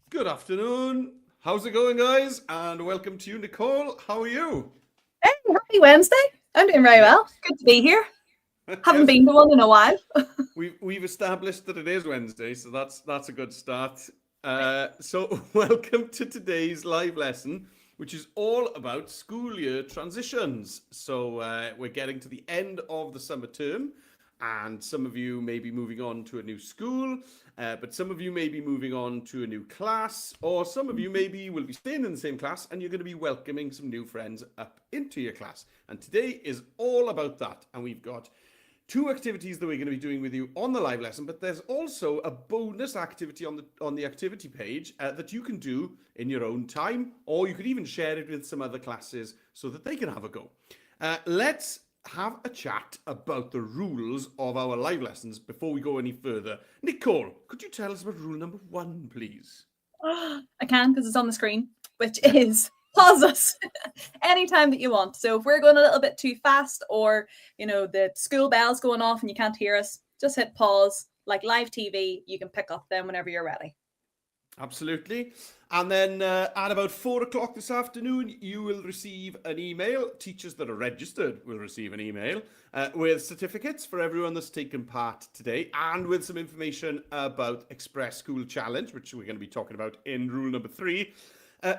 Good afternoon. How's it going, guys? And welcome to you, Nicole. How are you? Hey, happy Wednesday. I'm doing very well. Good to be here. Haven't been to one in a while. We've established that it is Wednesday, so that's a good start. So welcome to today's live lesson, which is all about school year transitions. So we're getting to the end of the summer term, and some of you may be moving on to a new school, but some of you may be moving on to a new class, or some of you maybe will be staying in the same class and you're going to be welcoming some new friends up into your class. And today is all about that. And we've got two activities that we're going to be doing with you on the live lesson, but there's also a bonus activity on the activity page that you can do in your own time, or you could even share it with some other classes so that they can have a go. Let's have a chat about the rules of our live lessons before we go any further. Nicole, could you tell us about rule number 1, please? I can, because it's on the screen, which is pause us anytime that you want. So if we're going a little bit too fast, or the school bell's going off and you can't hear us, just hit pause. Like live TV, you can pick up then whenever you're ready. Absolutely. And then at about 4 o'clock this afternoon, you will receive an email. Teachers that are registered will receive an email with certificates for everyone that's taken part today, and with some information about Express School Challenge, which we're going to be talking about in rule number 3.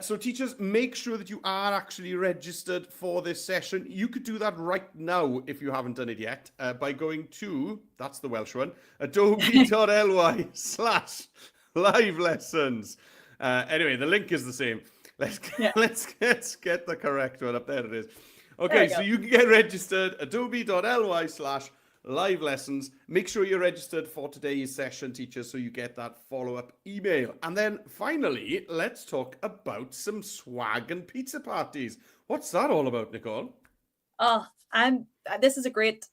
So teachers, make sure that you are actually registered for this session. You could do that right now if you haven't done it yet by going to, that's the Welsh one, adobe.ly/live lessons. Anyway, the link is the same. Let's get the correct one up. There it is. Okay, so you can get registered, adobe.ly/live lessons. Make sure you're registered for today's session, teachers, so you get that follow-up email. And then finally, let's talk about some swag and pizza parties. What's that all about, Nicole? This is a great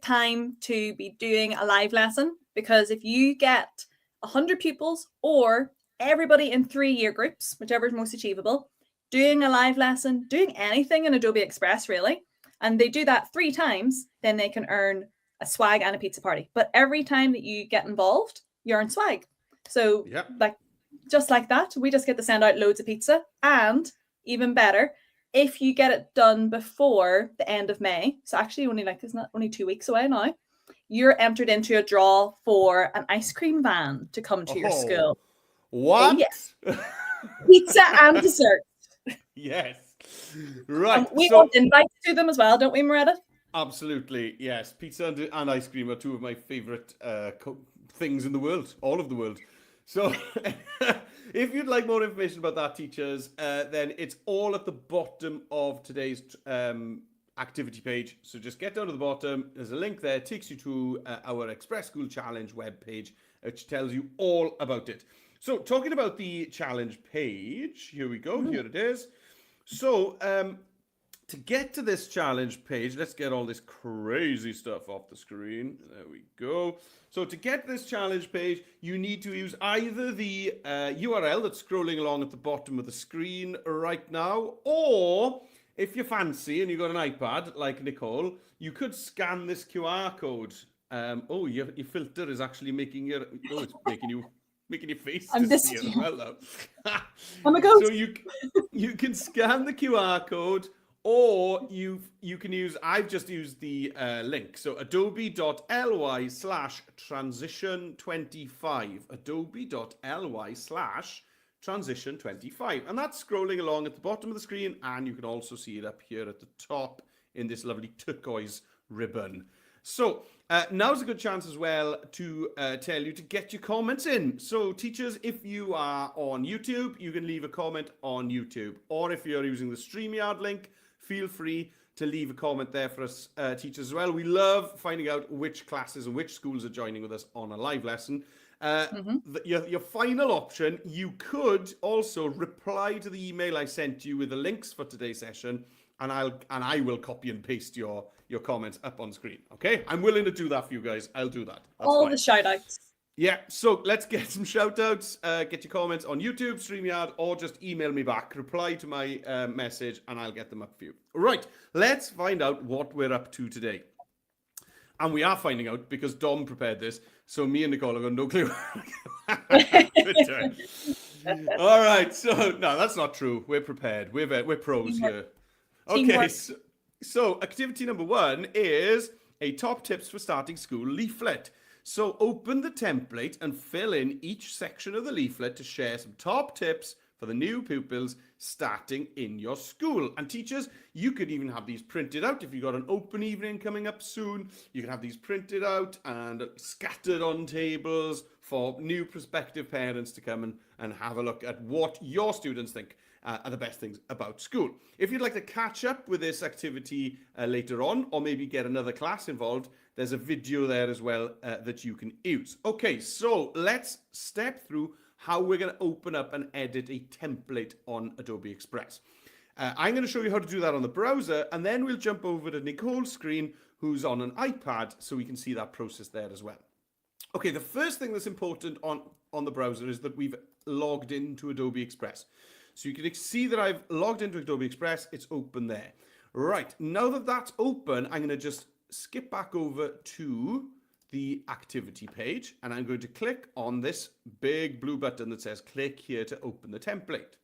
time to be doing a live lesson, because if you get 100 pupils or everybody in 3 year groups, whichever is most achievable, doing a live lesson, doing anything in Adobe Express really, and they do that 3 times, then they can earn a swag and a pizza party. But every time that you get involved, you earn swag. So just like that, we just get to send out loads of pizza. And even better, if you get it done before the end of May, so actually only 2 weeks away now, you're entered into a draw for an ice cream van to come to your school. What? Oh, yes. Pizza and dessert. Yes. Right. We want invites to them as well, don't we, Meredith? Absolutely, yes. Pizza and ice cream are two of my favourite things in the world, all of the world. So if you'd like more information about that, teachers, then it's all at the bottom of today's activity page. So just get down to the bottom. There's a link there. It takes you to our Express School Challenge webpage, which tells you all about it. So talking about the challenge page, here we go. Here it is. So to get to this challenge page, let's get all this crazy stuff off the screen. There we go. So to get this challenge page, you need to use either the URL that's scrolling along at the bottom of the screen right now, or if you're fancy and you've got an iPad like Nicole, you could scan this QR code. Your filter is actually making it's making your face disappear as well now. I'm a ghost. So you can scan the QR code, or you can use, I've just used the link. So adobe.ly/transition25. adobe.ly/transition25. And that's scrolling along at the bottom of the screen, and you can also see it up here at the top in this lovely turquoise ribbon. So now's a good chance as well to tell you to get your comments in. So teachers, if you are on YouTube, you can leave a comment on YouTube. Or if you're using the StreamYard link, feel free to leave a comment there for us teachers as well. We love finding out which classes and which schools are joining with us on a live lesson. Your final option, you could also reply to the email I sent you with the links for today's session, and I will copy and paste your comments up on screen. Okay, I'm willing to do that for you guys. I'll do that. That's all fine. The shout outs. Yeah, so let's get some shout outs. Get your comments on YouTube, StreamYard, or just email me back. Reply to my message and I'll get them up for you. Right, let's find out what we're up to today. And we are finding out because Dom prepared this. So me and Nicole have got no clue. All right. So no, that's not true. We're prepared. We're pros Teamwork. here. Okay. Teamwork. So activity number 1 is a top tips for starting school leaflet. So open the template and fill in each section of the leaflet to share some top tips for the new pupils starting in your school. And teachers, you could even have these printed out. If you've got an open evening coming up soon, you can have these printed out and scattered on tables for new prospective parents to come and have a look at what your students think are the best things about school. If you'd like to catch up with this activity later on, or maybe get another class involved, there's a video there as well that you can use. Okay, so let's step through how we're going to open up and edit a template on Adobe Express. I'm going to show you how to do that on the browser, and then we'll jump over to Nicole's screen, who's on an iPad, so we can see that process there as well. Okay, the first thing that's important on the browser is that we've logged into Adobe Express. So you can see that I've logged into Adobe Express. It's open there. Right, now that that's open, I'm going to just skip back over to the activity page, and I'm going to click on this big blue button that says click here to open the template.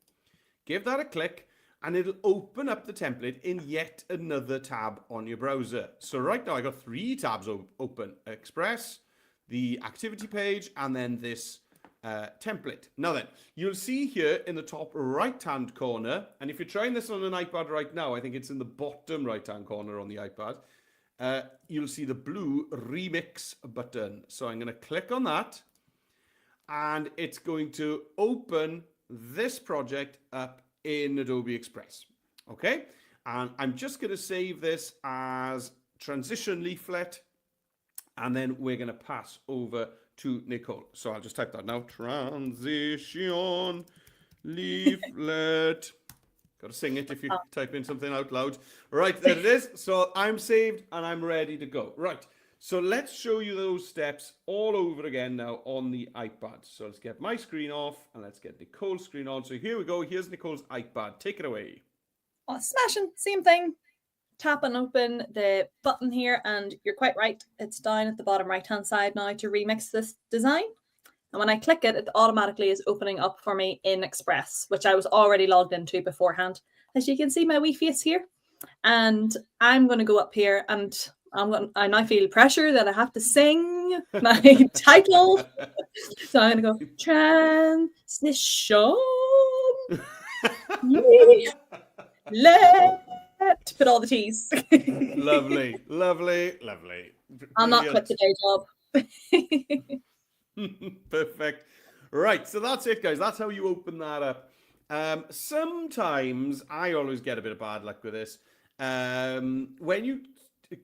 Give that a click, and it'll open up the template in yet another tab on your browser. So right now I got 3 tabs open: Express, the activity page, and then this template. Now then, you'll see here in the top right hand corner, and if you're trying this on an iPad right now, I think it's in the bottom right hand corner on the iPad, you'll see the blue remix button. So I'm going to click on that, and it's going to open this project up in Adobe Express. Okay, and I'm just going to save this as transition leaflet, and then we're going to pass over to Nicole. So I'll just type that now. Transition leaflet. Got to sing it if you type in something out loud. Right, there it is. So I'm saved and I'm ready to go. Right, so let's show you those steps all over again now on the iPad. So let's get my screen off and let's get Nicole's screen on. So here we go. Here's Nicole's iPad. Take it away. Oh, smashing. Same thing. Tap and open the button here, and you're quite right. It's down at the bottom right-hand side now to remix this design. And when I click it, it automatically is opening up for me in Express, which I was already logged into beforehand. As you can see, my wee face here. And I'm going to go up here, and I now feel pressure that I have to sing my title. So I'm going to go, transition. Let put all the T's. Lovely, lovely, lovely. I'll not quit the day job. Perfect. Right, so that's it, guys. That's how you open that up. Sometimes I always get a bit of bad luck with this. When you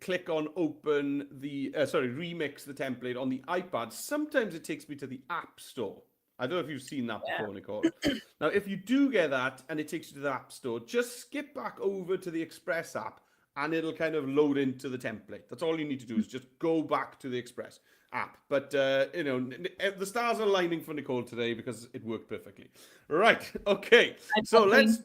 click on open the remix the template on the iPad, sometimes it takes me to the App Store. I don't know if you've seen that before, Nicole. Now, if you do get that and it takes you to the App Store, just skip back over to the Express app and it'll kind of load into the template. That's all you need to do is just go back to the Express app. But, you know, the stars are aligning for Nicole today because it worked perfectly. Right. Okay. So let's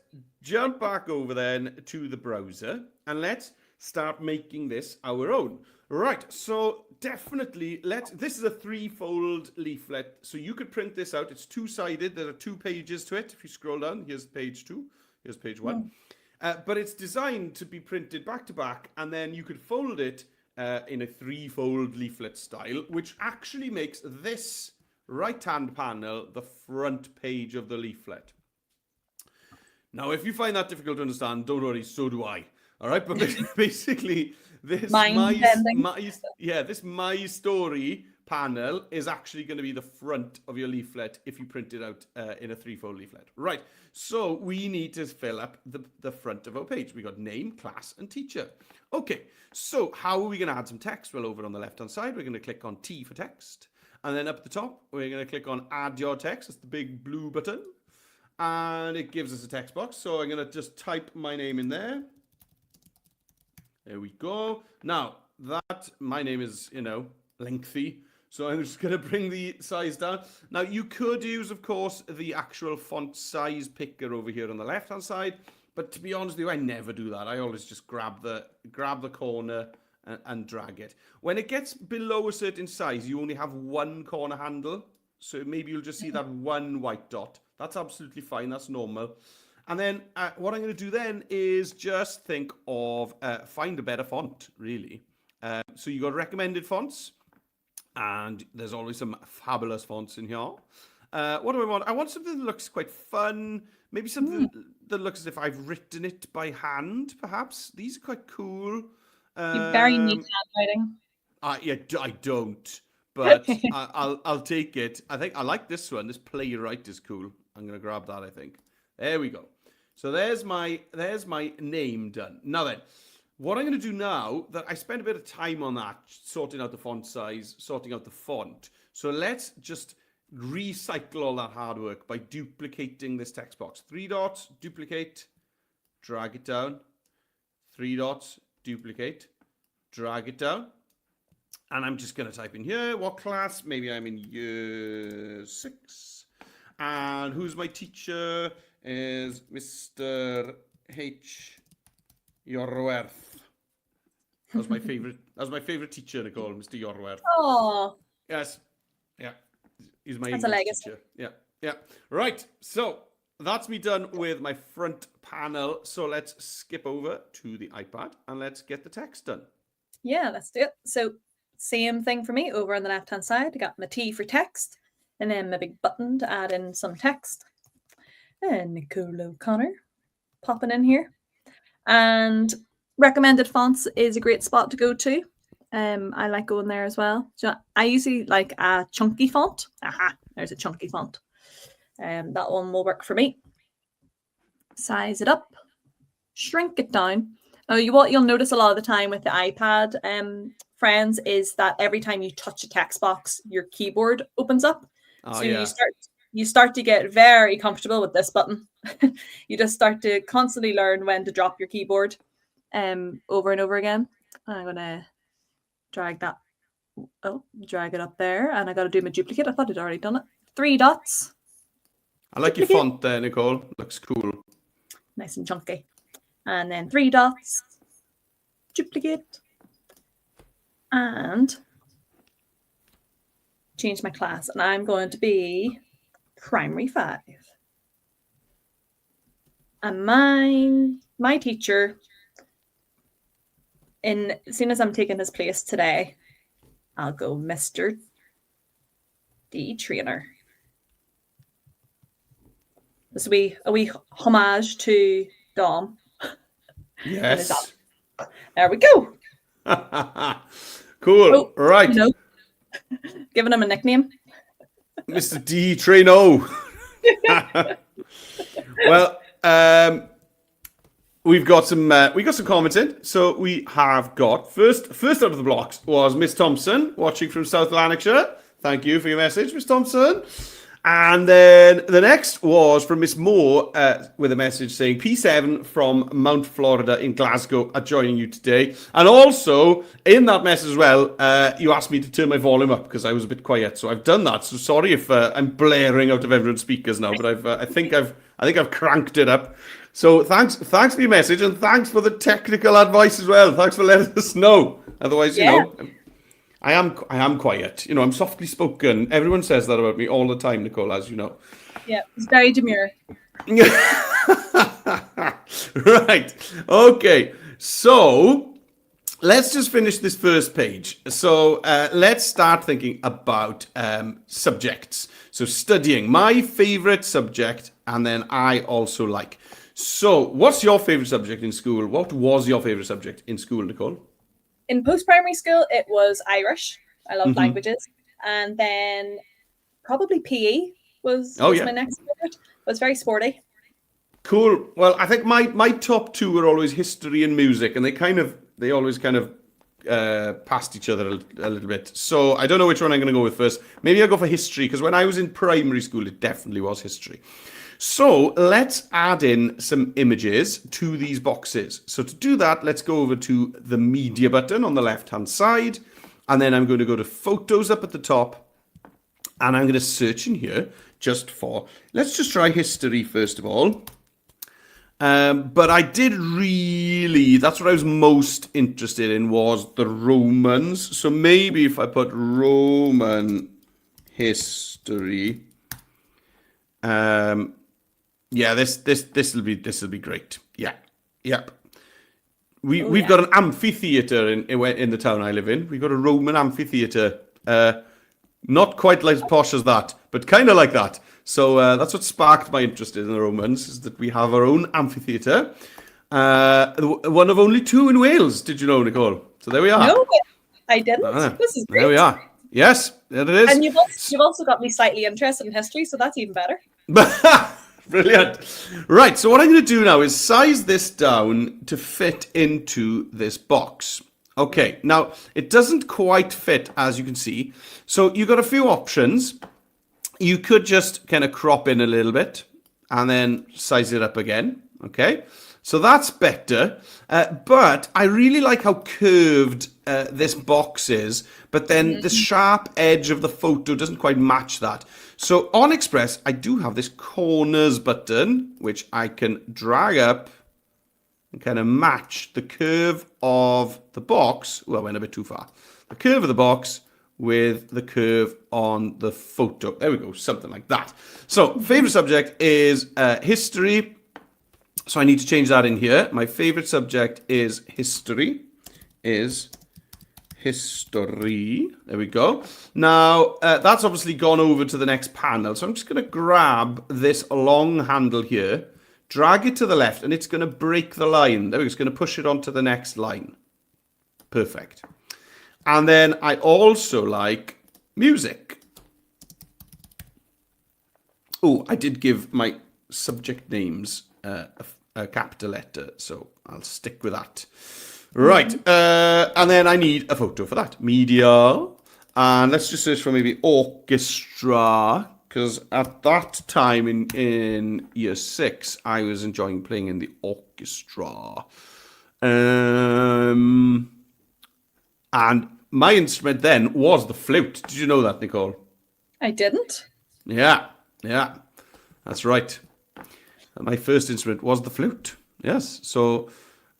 jump back over then to the browser and let's start making this our own. Right, so definitely this is a 3-fold leaflet, so you could print this out. It's 2-sided. There are 2 pages to it. If you scroll down, here's page 2, here's page 1. But it's designed to be printed back to back, and then you could fold it in a 3-fold leaflet style, which actually makes this right-hand panel the front page of the leaflet. Now, if you find that difficult to understand, don't worry, so do I. All right, but basically, this My Story panel is actually going to be the front of your leaflet if you print it out in a 3-fold leaflet. Right, so we need to fill up the front of our page. We got name, class, and teacher. Okay, so how are we going to add some text? Well, over on the left-hand side, we're going to click on T for text. And then up at the top, we're going to click on Add Your Text. That's the big blue button. And it gives us a text box. So I'm going to just type my name in there. There we go. Now, my name is, lengthy. So I'm just going to bring the size down. Now, you could use, of course, the actual font size picker over here on the left-hand side. But to be honest with you, I never do that. I always just grab the corner and drag it. When it gets below a certain size, you only have one corner handle. So maybe you'll just see that one white dot. That's absolutely fine. That's normal. And then what I'm going to do then is just think of find a better font, really. So you got recommended fonts, and there's always some fabulous fonts in here. What do I want? I want something that looks quite fun. Maybe something that looks as if I've written it by hand, perhaps. These are quite cool. You've very neat handwriting. I don't, but I'll take it. I think I like this one. This playwright is cool. I'm gonna grab that. I think. There we go. So there's my name done. Now then, what I'm gonna do now that I spent a bit of time on that, sorting out the font size, sorting out the font. So let's just recycle all that hard work by duplicating this text box. 3 dots, duplicate, drag it down. 3 dots, duplicate, drag it down. And I'm just going to type in here, what class? Maybe I'm in year 6. And who's my teacher? Is Mr. H. Yorwerth. That was my favorite teacher, Nicole, Mr. Yorwerth. Oh. Yes. Yeah. He's my That's a legacy. teacher. Yeah. Yeah. Right. So that's me done with my front panel. So let's skip over to the iPad and let's get the text done. Yeah, let's do it. So same thing for me over on the left-hand side. I got my T for text and then my big button to add in some text. And Nicole O'Connor popping in here. And recommended fonts is a great spot to go to. I like going there as well. So I usually like a chunky font. Aha, there's a chunky font. That one will work for me. Size it up, shrink it down. Now, what you'll notice a lot of the time with the iPad, friends, is that every time you touch a text box, your keyboard opens up. Oh, so yeah. you start to get very comfortable with this button. You just start to constantly learn when to drop your keyboard over and over again. I'm gonna drag it up there, and I got to do my duplicate. I thought I'd already done it. 3 dots. I like duplicate. Your font there, Nicole. Looks cool. Nice and chunky. And then 3 dots. Duplicate. And change my class. And I'm going to be primary 5. And my teacher, as soon as I'm taking his place today, I'll go Mr. D. Trainer. This will be a wee homage to Dom. Yes. There we go. Cool. Oh, right. You know, giving him a nickname. Mr. D. Traino. Well, we've got some comments in. So we have got first out of the blocks was Miss Thompson watching from South Lanarkshire. Thank you for your message, Miss Thompson. And then the next was from Miss Moore with a message saying P7 from Mount Florida in Glasgow are joining you today. And also in that message as well, you asked me to turn my volume up because I was a bit quiet. So I've done that. So sorry if I'm blaring out of everyone's speakers now, but I think I've cranked it up. So thanks for your message and thanks for the technical advice as well. Thanks for letting us know. Otherwise, you know, I am quiet. You know, I'm softly spoken. Everyone says that about me all the time, Nicole, as you know. Yeah, it's very demure. Right. Okay. So let's just finish this first page. So let's start thinking about subjects. So studying my favorite subject, and then I also like. So what's your favorite subject in school? What was your favorite subject in school, Nicole? In post-primary school, it was Irish. I love languages. And then probably PE was my next favorite. It was very sporty. Cool. Well, I think my top 2 were always history and music, and they always kind of passed each other a little bit. So I don't know which one I'm going to go with first. Maybe I'll go for history, because when I was in primary school, it definitely was history. So let's add in some images to these boxes. So to do that, let's go over to the media button on the left-hand side. And then I'm going to go to photos up at the top. And I'm going to search in here let's just try history first of all. But I that's what I was most interested in was the Romans. So maybe if I put Roman history. Yeah, this'll be great. Yeah, yep. We've got an amphitheater in the town I live in. We've got a Roman amphitheater. Not quite as posh as that, but kind of like that. So that's what sparked my interest in the Romans, is that we have our own amphitheater. One of only 2 in Wales. Did you know, Nicole? So there we are. No, I didn't. This is great. There we are. Yes, there it is. And you've also got me slightly interested in history, so that's even better. Brilliant. Right, so what I'm going to do now is size this down to fit into this box. Okay, now it doesn't quite fit, as you can see. So you've got a few options. You could just kind of crop in a little bit and then size it up again. Okay, so that's better. But I really like how curved this box is, but then the sharp edge of the photo doesn't quite match that. So on Express, I do have this corners button, which I can drag up and kind of match the curve of the box. Well, I went a bit too far. The curve of the box with the curve on the photo. There we go, something like that. So favorite subject is history. So I need to change that in here. My favorite subject is history. There we go. Now, that's obviously gone over to the next panel. So I'm just going to grab this long handle here, drag it to the left, and it's going to break the line. There we go. It's going to push it onto the next line. Perfect. And then I also like music. Oh, I did give my subject names a capital letter, so I'll stick with that. Right, and then I need a photo for that. Media, and let's just search for maybe orchestra, because at that time in year 6, I was enjoying playing in the orchestra. And my instrument then was the flute. Did you know that, Nicole? I didn't. Yeah, that's right. My first instrument was the flute. Yes, so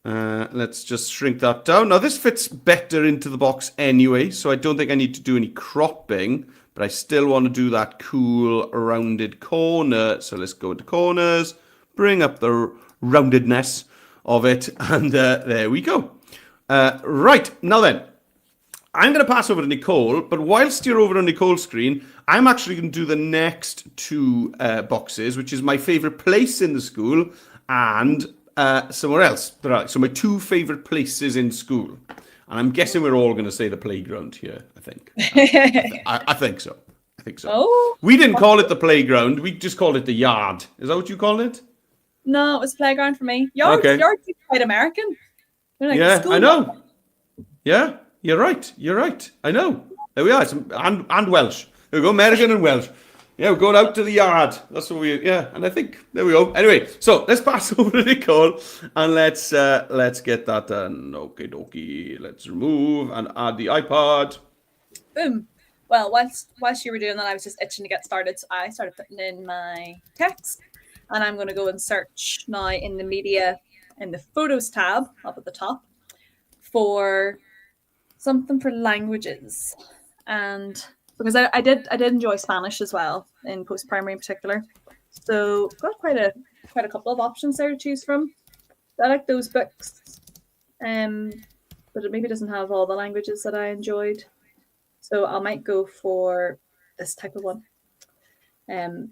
let's just shrink that down. Now this fits better into the box anyway, so I don't think I need to do any cropping, but I still want to do that cool rounded corner. So let's go into corners, bring up the roundedness of it, and there we go. Right, now then, I'm going to pass over to Nicole, but whilst you're over on Nicole's screen, I'm actually going to do the next 2 boxes, which is my favourite place in the school and somewhere else. So my 2 favourite places in school. And I'm guessing we're all going to say the playground here, I think. I think so. Oh. We didn't call it the playground. We just called it the yard. Is that what you called it? No, it was playground for me. Yard's quite American. Like, yeah, I know. Yeah. You're right. I know. There we are. And Welsh. There we go, American and Welsh. Yeah, we're going out to the yard. That's what and I think, there we go. Anyway, so let's pass over to Nicole and let's get that done. Okie dokie. Let's remove and add the iPad. Boom. Well, whilst you were doing that, I was just itching to get started. So I started putting in my text, and I'm going to go and search now in the media, in the photos tab up at the top, for something for languages. And because I did enjoy Spanish as well, in post-primary in particular, so got quite a couple of options there to choose from. I like those books, but it maybe doesn't have all the languages that I enjoyed, so I might go for this type of one.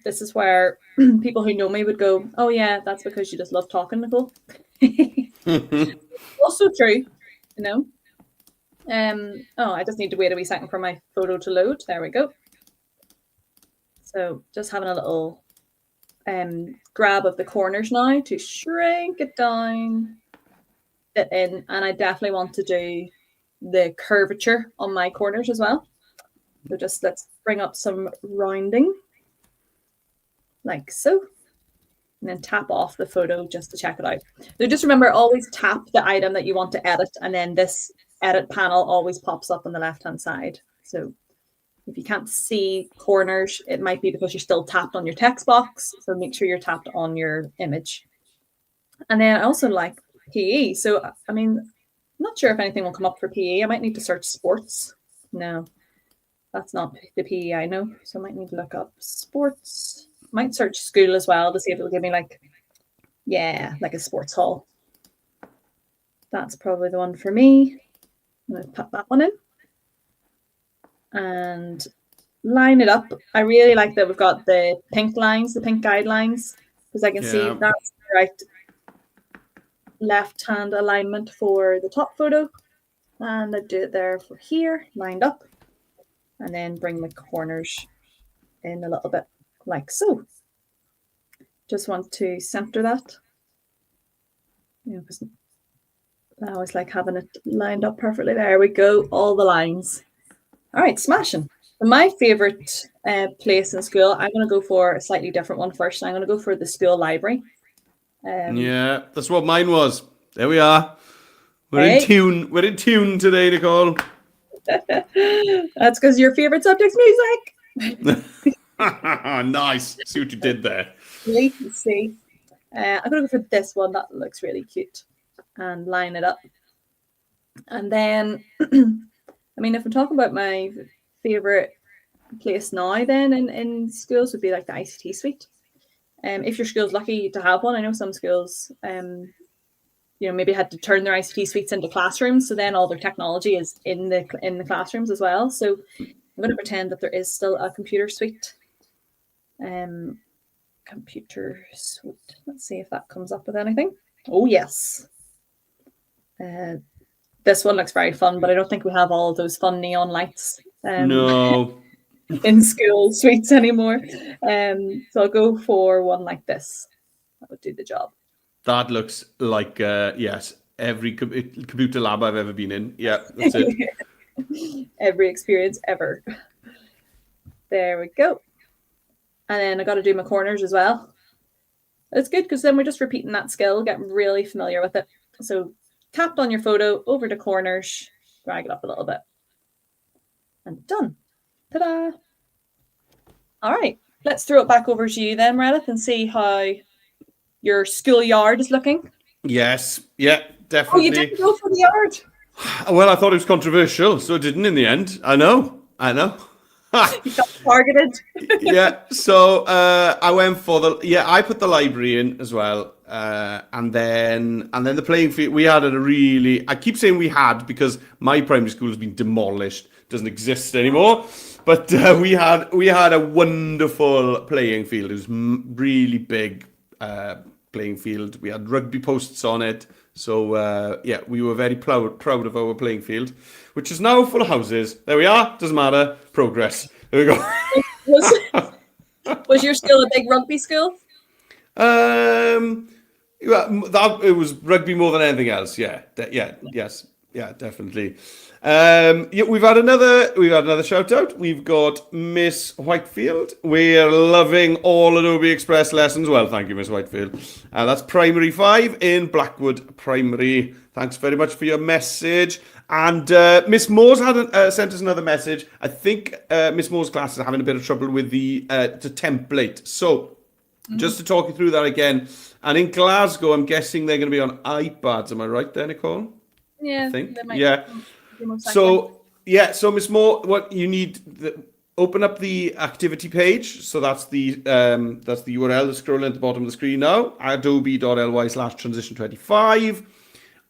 This is where people who know me would go, oh yeah, that's because you just love talking, Nicole. Also true, you know. I just need to wait a wee second for my photo to load. There we go. So just having a little grab of the corners now to shrink it down, fit in, and I definitely want to do the curvature on my corners as well. So just let's bring up some rounding, like so, and then tap off the photo just to check it out. So just remember, always tap the item that you want to edit, and then this edit panel always pops up on the left hand side. So if you can't see corners, it might be because you're still tapped on your text box, so make sure you're tapped on your image. And then I also like PE, so I mean, I'm not sure if anything will come up for PE. I might need to search sports. No, That's not the PE I know, so I might need to look up sports. Might search school as well to see if it'll give me like, yeah, like a sports hall. That's probably the one for me. I'm going to put that one in and line it up. I really like that we've got the pink lines, the pink guidelines, because I can see that's the right left-hand alignment for the top photo. And I do it there for here, lined up, and then bring the corners in a little bit like so. Just want to center that. You know, because I always like having it lined up perfectly. There we go, all the lines. All right, smashing. My favorite place in school, I'm going to go for a slightly different one first. I'm going to go for the school library. Yeah, that's what mine was. There we are. We're in tune. We're in tune today, Nicole. That's because your favorite subject's music. Nice. See what you did there. Let's see. I'm going to go for this one. That looks really cute. And line it up. And then, I mean, if I'm talking about my favorite place now, then in schools would be like the ICT suite. If your school's lucky to have one, I know some schools, maybe had to turn their ICT suites into classrooms, so then all their technology is in the classrooms as well. So I'm going to pretend that there is still a computer suite. Computer suite. Let's see if that comes up with anything. Oh yes. This one looks very fun, but I don't think we have all of those fun neon lights. No. In school suites anymore. So I'll go for one like this. That would do the job. That looks like, yes, every computer lab I've ever been in. Yeah, that's it. Every experience ever. There we go. And then I got to do my corners as well. It's good because then we're just repeating that skill, getting really familiar with it. So tapped on your photo, over to corners, drag it up a little bit. And done. Ta-da! All right, let's throw it back over to you then, Meredith, and see how your schoolyard is looking. Yes, yeah, definitely. Oh, you didn't go for the yard? Well, I thought it was controversial, so it didn't in the end. I know. You got targeted. Yeah, so I went for I put the library in as well. And then the playing field, we had I keep saying we had because my primary school has been demolished, doesn't exist anymore. But we had a wonderful playing field. It was really big playing field. We had rugby posts on it. So we were very proud of our playing field, which is now full of houses. There we are. Doesn't matter. Progress. There we go. Was your school a big rugby school? It was rugby more than anything else. Yeah, definitely. We've had another shout out. We've got Miss Whitefield. We're loving all Adobe Express lessons. Well, thank you, Miss Whitefield. That's Primary 5 in Blackwood Primary. Thanks very much for your message. And Miss Moore's sent us another message. I think Miss Moore's class is having a bit of trouble with the template. So just to talk you through that again. And in Glasgow, I'm guessing they're going to be on iPads. Am I right there, Nicole? Yeah. I think. Yeah. So Miss Moore, what you need, open up the activity page. So that's the URL that's scrolling at the bottom of the screen now, adobe.ly/transition25.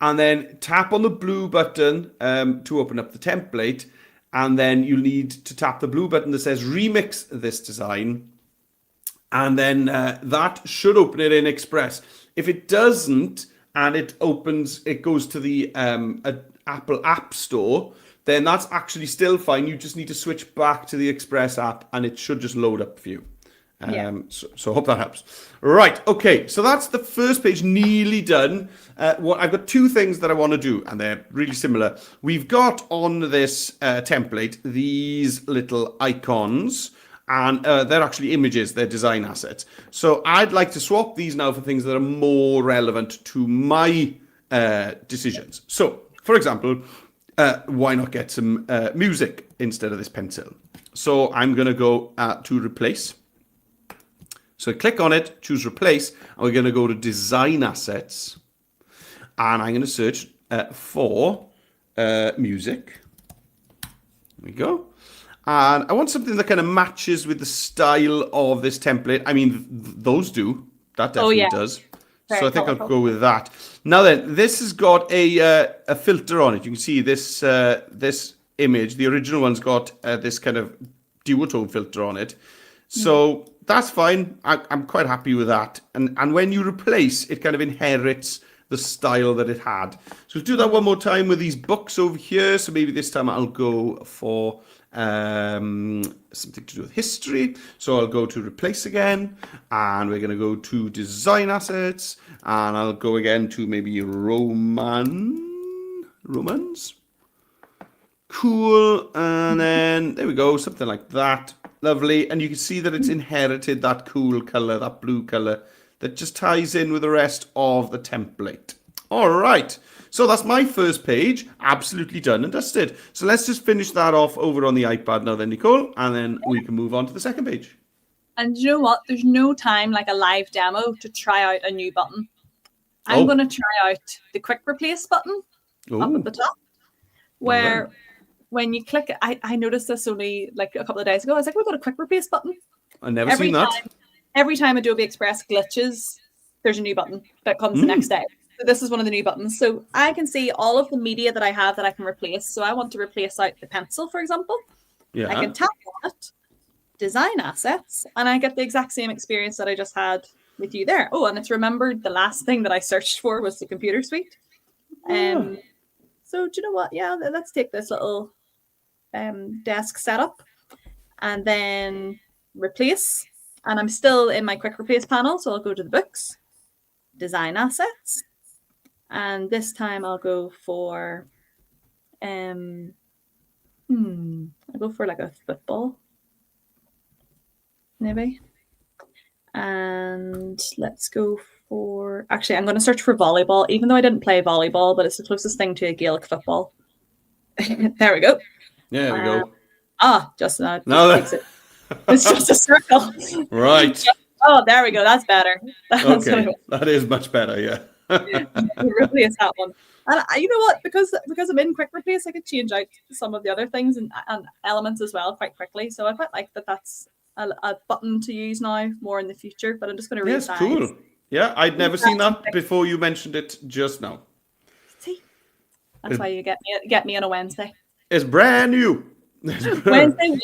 And then tap on the blue button to open up the template. And then you need to tap the blue button that says remix this design. And then that should open it in Express. If it doesn't, and it goes to the Apple App Store, then that's actually still fine. You just need to switch back to the Express app, and it should just load up for you. So I hope that helps. Right, okay, so that's the first page nearly done. I've got two things that I want to do, and they're really similar. We've got on this template these little icons, and they're actually images, they're design assets. So I'd like to swap these now for things that are more relevant to my decisions. So, for example, why not get some music instead of this pencil? So I'm going to go to replace. So click on it, choose replace, and we're going to go to design assets. And I'm going to search for music. There we go. And I want something that kind of matches with the style of this template. I mean, those do. That Oh, definitely yeah. does. Very So I think I'll colourful. go with that. Now then, this has got a filter on it. You can see this this image. The original one's got this kind of duotone filter on it. So that's fine. I'm quite happy with that. And when you replace, it kind of inherits the style that it had. So we'll do that one more time with these books over here. So maybe this time I'll go for something to do with history. So I'll go to replace again, and we're going to go to design assets, and I'll go again to maybe Romans. Cool. And then there we go, something like that. Lovely. And you can see that it's inherited that cool color, that blue color that just ties in with the rest of the template. All right. So that's my first page, absolutely done and dusted. So let's just finish that off over on the iPad now then, Nicole, and then we can move on to the second page. And you know what? There's no time like a live demo to try out a new button. I'm going to try out the quick replace button up at the top, where when you click it, I noticed this only like a couple of days ago. I was like, we've got a quick replace button. I've never seen that. Every time Adobe Express glitches, there's a new button that comes the next day. So this is one of the new buttons. So I can see all of the media that I have that I can replace. So I want to replace out the pencil, for example. Yeah. I can tap on it, design assets, and I get the exact same experience that I just had with you there. Oh, and it's remembered the last thing that I searched for was the computer suite. So do you know what? Yeah, let's take this little desk setup and then replace. And I'm still in my quick replace panel, so I'll go to the books, design assets, and this time I'll go for I'll go for like a football, maybe. And let's go for, actually, I'm going to search for volleyball, even though I didn't play volleyball, but it's the closest thing to a Gaelic football. There we go. Yeah, there we go. Just now. It's just a circle. Right. Oh, there we go. That's better. Okay, that is much better, yeah. Replace that one. And you know what? Because I'm in quick replace, I could change out some of the other things and elements as well quite quickly. So I quite like that that's a button to use now more in the future, but I'm just going to resize. Yes, cool. Yeah, I'd never seen that before you mentioned it just now. See? That's why you get me on a Wednesday. It's brand new. Wednesday.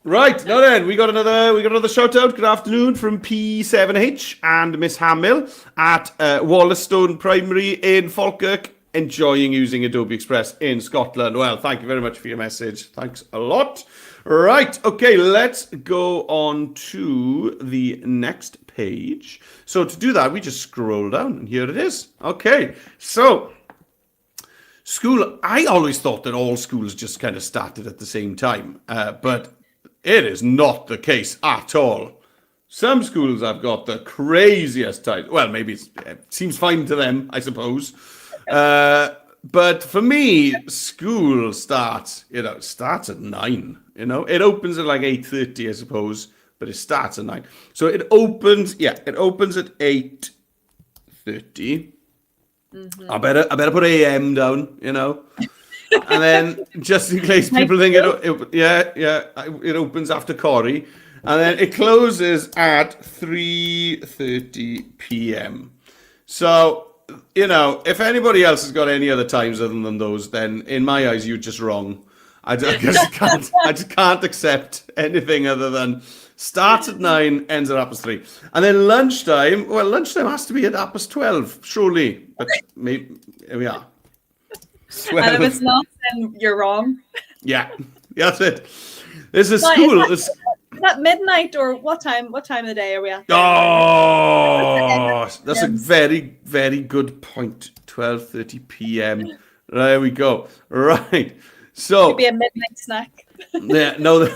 Right, now then, we got another shout out. Good afternoon from P7H and Miss Hamill at Wallerstone Primary in Falkirk, enjoying using Adobe Express in Scotland. Well, thank you very much for your message. Thanks a lot. Right, okay, let's go on to the next page. So to do that, we just scroll down, and here it is. Okay, so school, I always thought that all schools just kind of started at the same time, but it is not the case at all. Some schools have got the craziest time. Well, maybe it seems fine to them, I suppose. But for me, school starts at 9. It opens at like 8:30, I suppose, but it starts at 9. So it opens at 8:30. I better put AM down, And then, just in case people think it opens after Corrie, and then it closes at 3:30 p.m. So, if anybody else has got any other times other than those, then in my eyes, you're just wrong. I just can't accept anything other than starts at 9, ends at 3:30. And then lunchtime has to be at 12, surely. But maybe, here we are. 12. And if it's not, then you're wrong. Yeah, that's it. This is school. Is that midnight or what time? What time of the day are we at? Oh, that's a very, very good point. 12:30 p.m. There we go. Right. So could be a midnight snack. Yeah. No.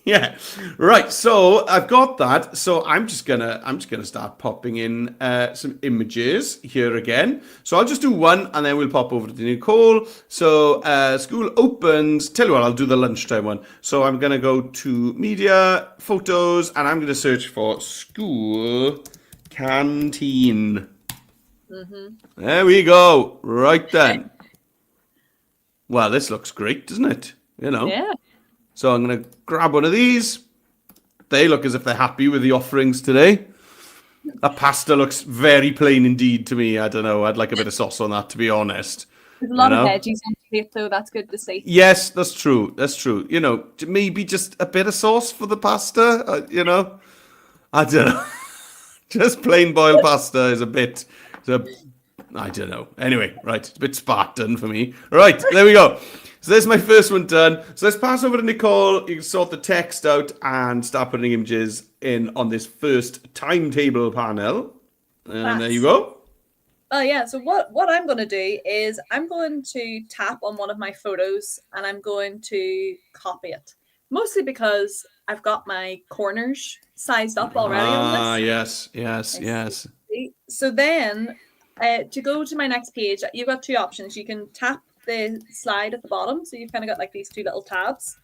Yeah, right. So I've got that. So I'm just gonna start popping in some images here again. So I'll just do one, and then we'll pop over to Nicole. So school opens. Tell you what, I'll do the lunchtime one. So I'm gonna go to media, photos, and I'm gonna search for school canteen. There we go. Right then. Well, this looks great, doesn't it? Yeah. So I'm going to grab one of these. They look as if they're happy with the offerings today. That pasta looks very plain indeed to me. I don't know. I'd like a bit of sauce on that, to be honest. There's a lot of veggies on the plate, though. That's good to see. Yes, that's true. That's true. You know, maybe just a bit of sauce for the pasta. You know, I don't know. Just plain boiled pasta is a bit. I don't know. Anyway, right. It's a bit Spartan for me. Right, there we go. So there's my first one done. So let's pass over to Nicole. You can sort the text out and start putting images in on this first timetable panel. And there you go. Oh yeah, so what I'm going to do is I'm going to tap on one of my photos and I'm going to copy it. Mostly because I've got my corners sized up already on this. Yes. So then to go to my next page, you've got two options. You can tap the slide at the bottom. So you've kind of got like these two little tabs.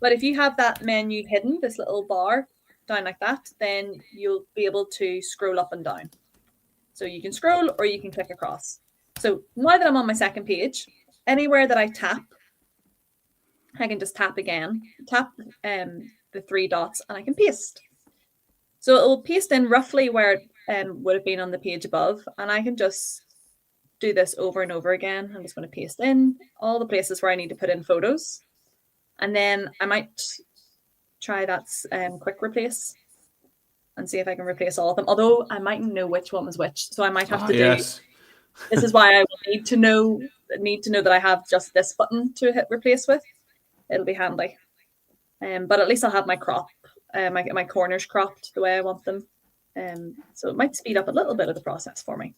But if you have that menu hidden, this little bar down like that, then you'll be able to scroll up and down. So you can scroll or you can click across. So now that I'm on my second page, anywhere that I tap, I can just tap again, tap the three dots and I can paste. So it will paste in roughly where it would have been on the page above. And I can just do this over and over again. I'm just going to paste in all the places where I need to put in photos. And then I might try that quick replace and see if I can replace all of them. Although I mightn't know which one was which. So I might have to do, this is why I will need to know that I have just this button to hit replace with. It'll be handy. But at least I'll have my crop, my corners cropped the way I want them. So it might speed up a little bit of the process for me.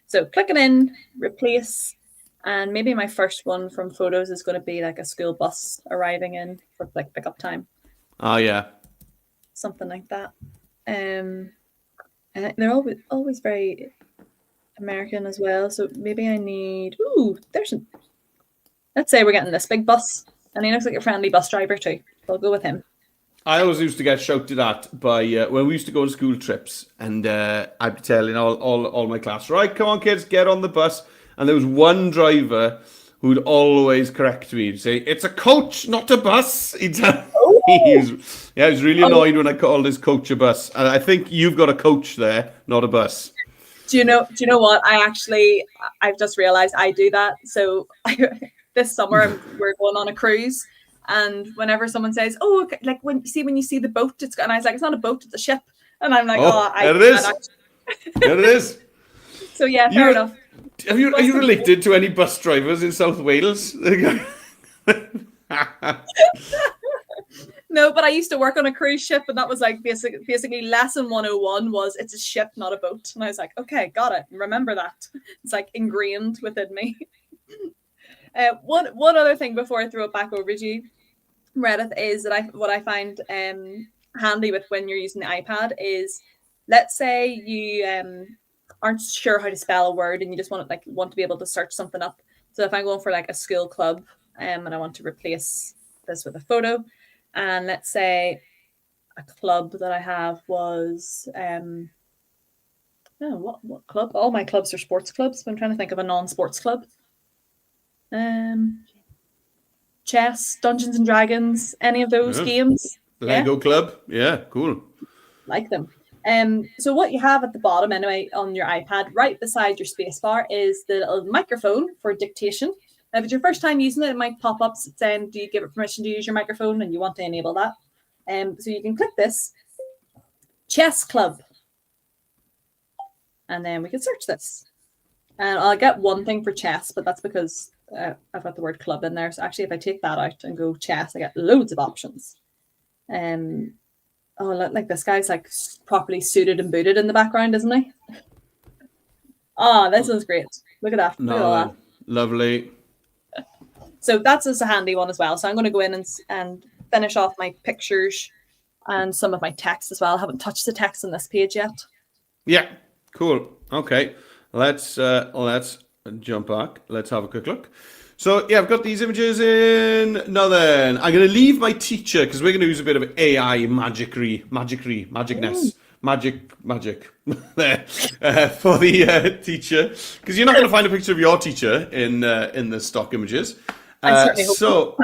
So clicking in, replace, and maybe my first one from photos is going to be like a school bus arriving in for like pickup time. Oh yeah. Something like that. And they're always very American as well. So maybe I need, let's say we're getting this big bus and he looks like a friendly bus driver too. So I'll go with him. I always used to get shouted at by when we used to go on school trips, and I'd be telling all my class, right, come on kids, get on the bus. And there was one driver who'd always correct me. He'd say, it's a coach, not a bus. He'd tell me. He was really annoyed when I called his coach a bus. And I think you've got a coach there, not a bus. Do you know what? I've just realized I do that. So this summer we're going on a cruise. And whenever someone says, "Oh, like when you see the boat," and I was like, "It's not a boat, it's a ship." And I'm like, there it is. There it is. So yeah, fair enough. Are you related to any bus drivers in South Wales? No, but I used to work on a cruise ship, and that was like basically lesson 101 was it's a ship, not a boat. And I was like, okay, got it. Remember that. It's like ingrained within me. One other thing before I throw it back over to you, Meredith, is that what I find handy with when you're using the iPad is, let's say you aren't sure how to spell a word and you just want to be able to search something up. So if I'm going for like a school club and I want to replace this with a photo, and let's say a club that I have was what club? All my clubs are sports clubs, but I'm trying to think of a non-sports club. Chess, Dungeons and Dragons, any of those games. The Lego Club. Yeah, cool. Like them. So what you have at the bottom anyway on your iPad, right beside your spacebar, is the little microphone for dictation. Now, if it's your first time using it, it might pop up saying, do you give it permission to use your microphone? And you want to enable that. So you can click this, Chess Club. And then we can search this. And I'll get one thing for chess, but that's because I've got the word club in there. So actually, if I take that out and go chess, I get loads of options. Like this guy's like properly suited and booted in the background, isn't he? This one's great. Look at that. Look at all that. Lovely. So that's just a handy one as well. So I'm going to go in and finish off my pictures and some of my text as well. I haven't touched the text on this page yet. Yeah, cool. Okay, let's jump back. Let's have a quick look. So yeah, I've got these images in. Now then, I'm going to leave my teacher because we're going to use a bit of AI magicness, magic there for the teacher, because you're not going to find a picture of your teacher in the stock images. I certainly hope so.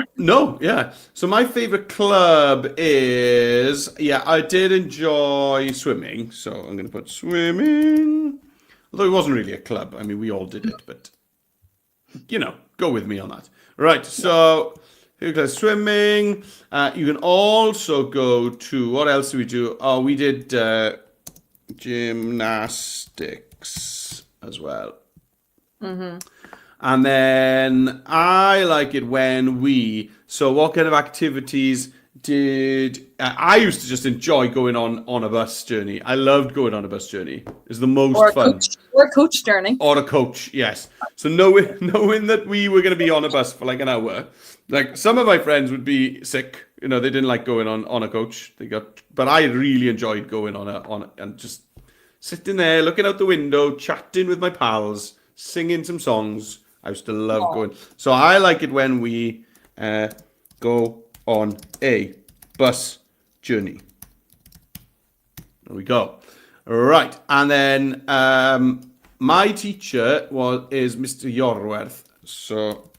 So my favorite club is, I did enjoy swimming. So I'm going to put swimming. Although it wasn't really a club. I mean, we all did it, but go with me on that. Right. So here goes swimming. You can also go to, what else do we do? Oh, we did gymnastics as well. And then I like it when so what kind of activities did, I used to just enjoy going on a bus journey. I loved going on a bus journey. It's the most fun. Or a coach journey. Or a coach, yes. So knowing that we were going to be on a bus for like an hour, like some of my friends would be sick. They didn't like going on a coach. But I really enjoyed going on and just sitting there, looking out the window, chatting with my pals, singing some songs. I used to love going. So I like it when we go on a bus journey. There we go. Right. And then my teacher is Mr. Yorwerth. So,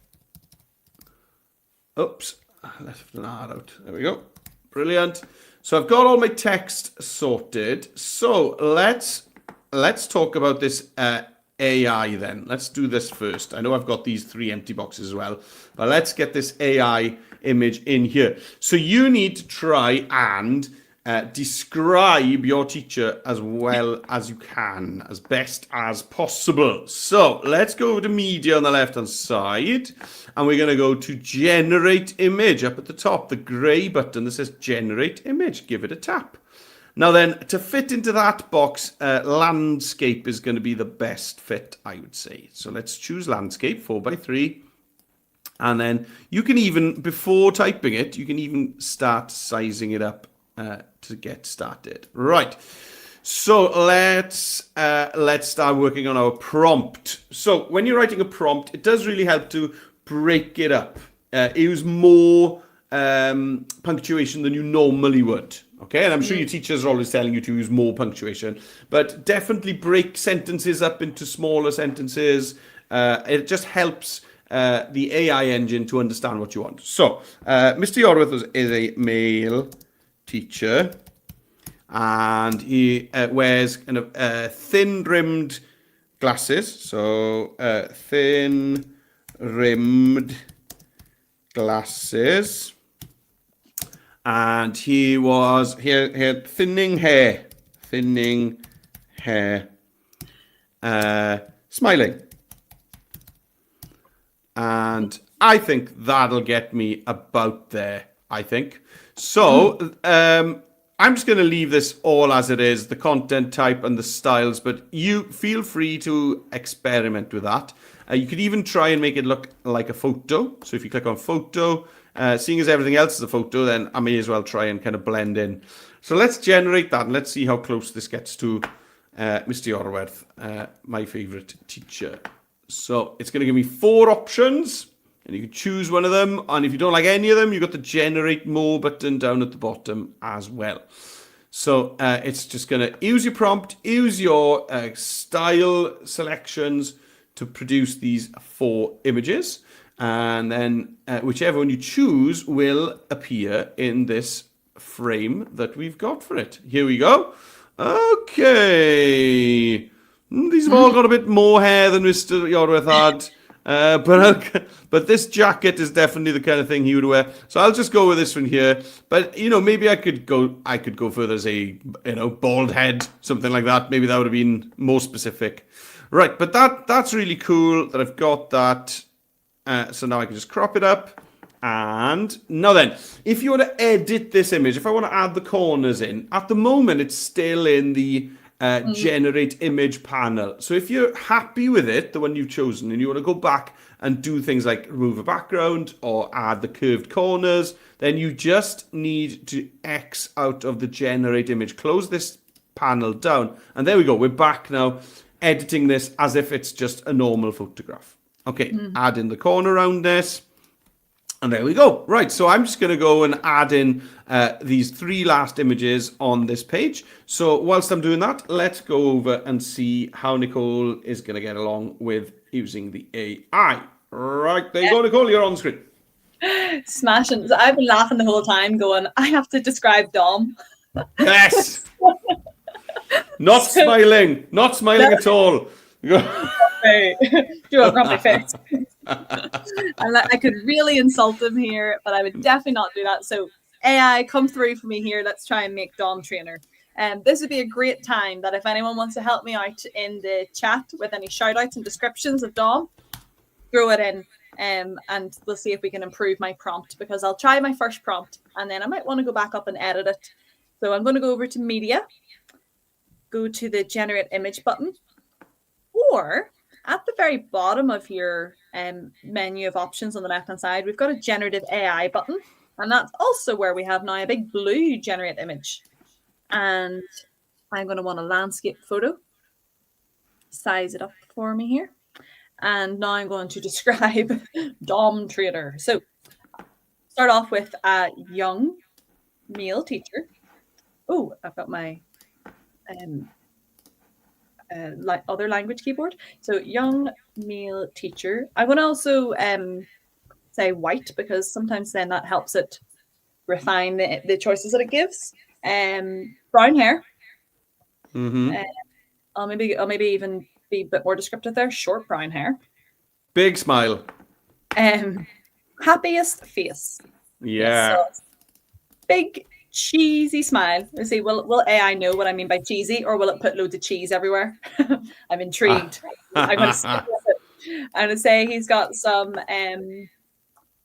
oops, I left an R out. There we go. Brilliant. So I've got all my text sorted. So let's talk about this AI then. Let's do this first. I know I've got these 3 empty boxes as well, but let's get this AI image in here. So you need to try and describe your teacher as well as you can, as best as possible. So let's go over to media on the left hand side, and we're going to go to generate image up at the top, the grey button that says generate image. Give it a tap. Now then, to fit into that box, landscape is going to be the best fit, I would say. So let's choose landscape, 4x3. And then you can even, before typing it, you can even start sizing it up to get started. Right. So let's start working on our prompt. So when you're writing a prompt, it does really help to break it up. Use more punctuation than you normally would. Okay, and I'm sure your teachers are always telling you to use more punctuation, but definitely break sentences up into smaller sentences. It just helps the AI engine to understand what you want. So, Mr. Yorwerth is a male teacher, and he wears kind of thin-rimmed glasses. So, thin-rimmed glasses. And he had thinning hair, smiling. And I think that'll get me about there, I think. So I'm just going to leave this all as it is, the content type and the styles, but you feel free to experiment with that. You could even try and make it look like a photo. So if you click on photo, seeing as everything else is a photo, then I may as well try and kind of blend in. So let's generate that and let's see how close this gets to Mr. Yorwerth, my favorite teacher. So it's going to give me 4 options and you can choose one of them. And if you don't like any of them, you've got the generate more button down at the bottom as well. So it's just going to use your prompt, use your style selections to produce these 4 images. And then whichever one you choose will appear in this frame that we've got for it. Here we go. Okay. These have all got a bit more hair than Mr. Yorwerth had. But this jacket is definitely the kind of thing he would wear. So I'll just go with this one here. But, maybe I could go further as a, bald head, something like that. Maybe that would have been more specific. Right, but that's really cool that I've got that. So now I can just crop it up. And now then, if you want to edit this image, if I want to add the corners in, at the moment it's still in the generate image panel. So if you're happy with it, the one you've chosen, and you want to go back and do things like remove a background or add the curved corners, then you just need to X out of the generate image. Close this panel down. And there we go. We're back now editing this as if it's just a normal photograph. Okay, add in the corner roundness. And there we go. Right, so I'm just going to go and add in these 3 last images on this page. So whilst I'm doing that, let's go over and see how Nicole is going to get along with using the AI. Right, there you go, Nicole, you're on screen. Smashing. So I've been laughing the whole time going, I have to describe Dom. Yes. Not smiling at all. Do a grumpy face. And like, I could really insult him here, but I would definitely not do that. So AI, come through for me here. Let's try and make Dom trainer. This would be a great time that if anyone wants to help me out in the chat with any shout outs and descriptions of Dom, throw it in. And we'll see if we can improve my prompt, because I'll try my first prompt and then I might want to go back up and edit it. So I'm going to go over to media, go to the generate image button, or at the very bottom of your menu of options on the left hand side, we've got a generative AI button, and that's also where we have now a big blue generate image. And I'm going to want a landscape photo, size it up for me here. And now I'm going to describe Dom Trader. So start off with a young male teacher. Oh, I've got my other language keyboard. So young male teacher. I'm going to also say white, because sometimes then that helps it refine the choices that it gives. Brown hair. Mm-hmm. I'll maybe even be a bit more descriptive there. Short brown hair. Big smile. Happiest face. Yeah. So, big cheesy smile. Let's see, will AI know what I mean by cheesy, or will it put loads of cheese everywhere? I'm intrigued. I'm going to say he's got some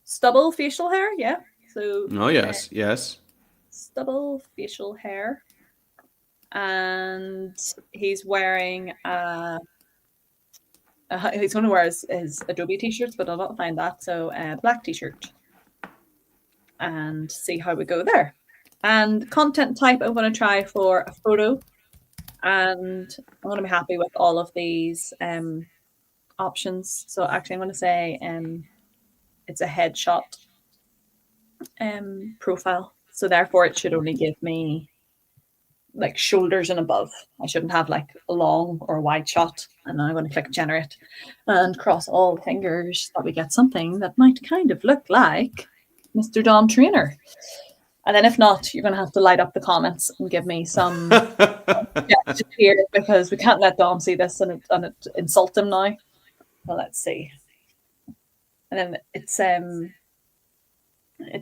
stubble facial hair. Yeah. So. Oh yes, yes. Stubble facial hair, and he's wearing he's going to wear his Adobe t-shirts, but I'll not find that. So black t-shirt, and see how we go there. And content type, I'm going to try for a photo, and I'm going to be happy with all of these options. So actually, I'm going to say it's a headshot profile. So therefore, it should only give me like shoulders and above. I shouldn't have like a long or a wide shot. And then I'm going to click generate and cross all the fingers that we get something that might kind of look like Mr. Dom Trainer. And then if not, you're going to have to light up the comments and give me some here, because we can't let Dom see this and it insult him now. Well, let's see. And then it's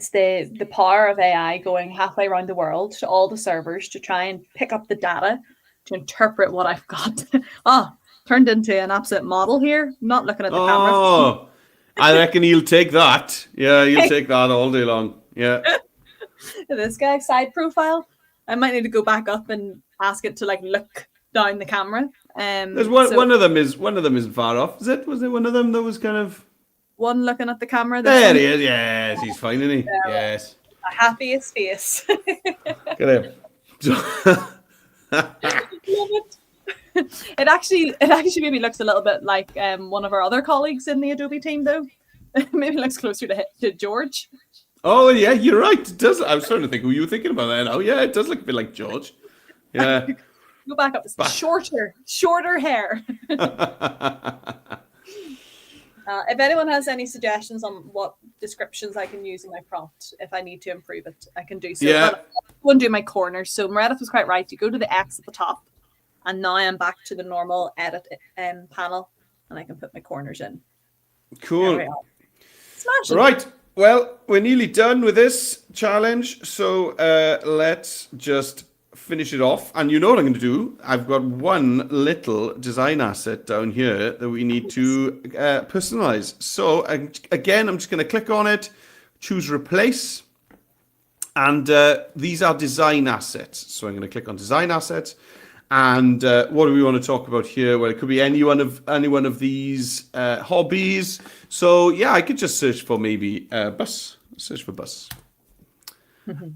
the power of AI going halfway around the world to all the servers to try and pick up the data to interpret what I've got. Turned into an absolute model here. Not looking at the camera. Oh, I reckon he'll take that. Yeah, he'll take that all day long. Yeah. This guy side profile. I might need to go back up and ask it to like look down the camera. There's one of them isn't far off. Was there one of them that was kind of one looking at the camera? There he is. Yes, he's fine, isn't he? Yes. The happiest face. Get him. Love it. It actually maybe looks a little bit like one of our other colleagues in the Adobe team, though. Maybe looks closer to George. Oh yeah, you're right. It does. I was starting to think who you were thinking about that. Oh yeah, it does look a bit like George. Yeah. Go back up. Shorter hair. If anyone has any suggestions on what descriptions I can use in my prompt, if I need to improve it, I can do so. Yeah. I'll go and do my corners. So Meredith was quite right. You go to the X at the top, and now I'm back to the normal edit panel, and I can put my corners in. Cool. Smashing. Right. Well, we're nearly done with this challenge, so let's just finish it off. And you know what I'm going to do? I've got one little design asset down here that we need to personalize. So again, I'm just going to click on it, choose replace, and these are design assets. So I'm going to click on design assets. And what do we want to talk about here? Well, it could be any one of these hobbies. So yeah, I could just search for maybe bus. Search for bus.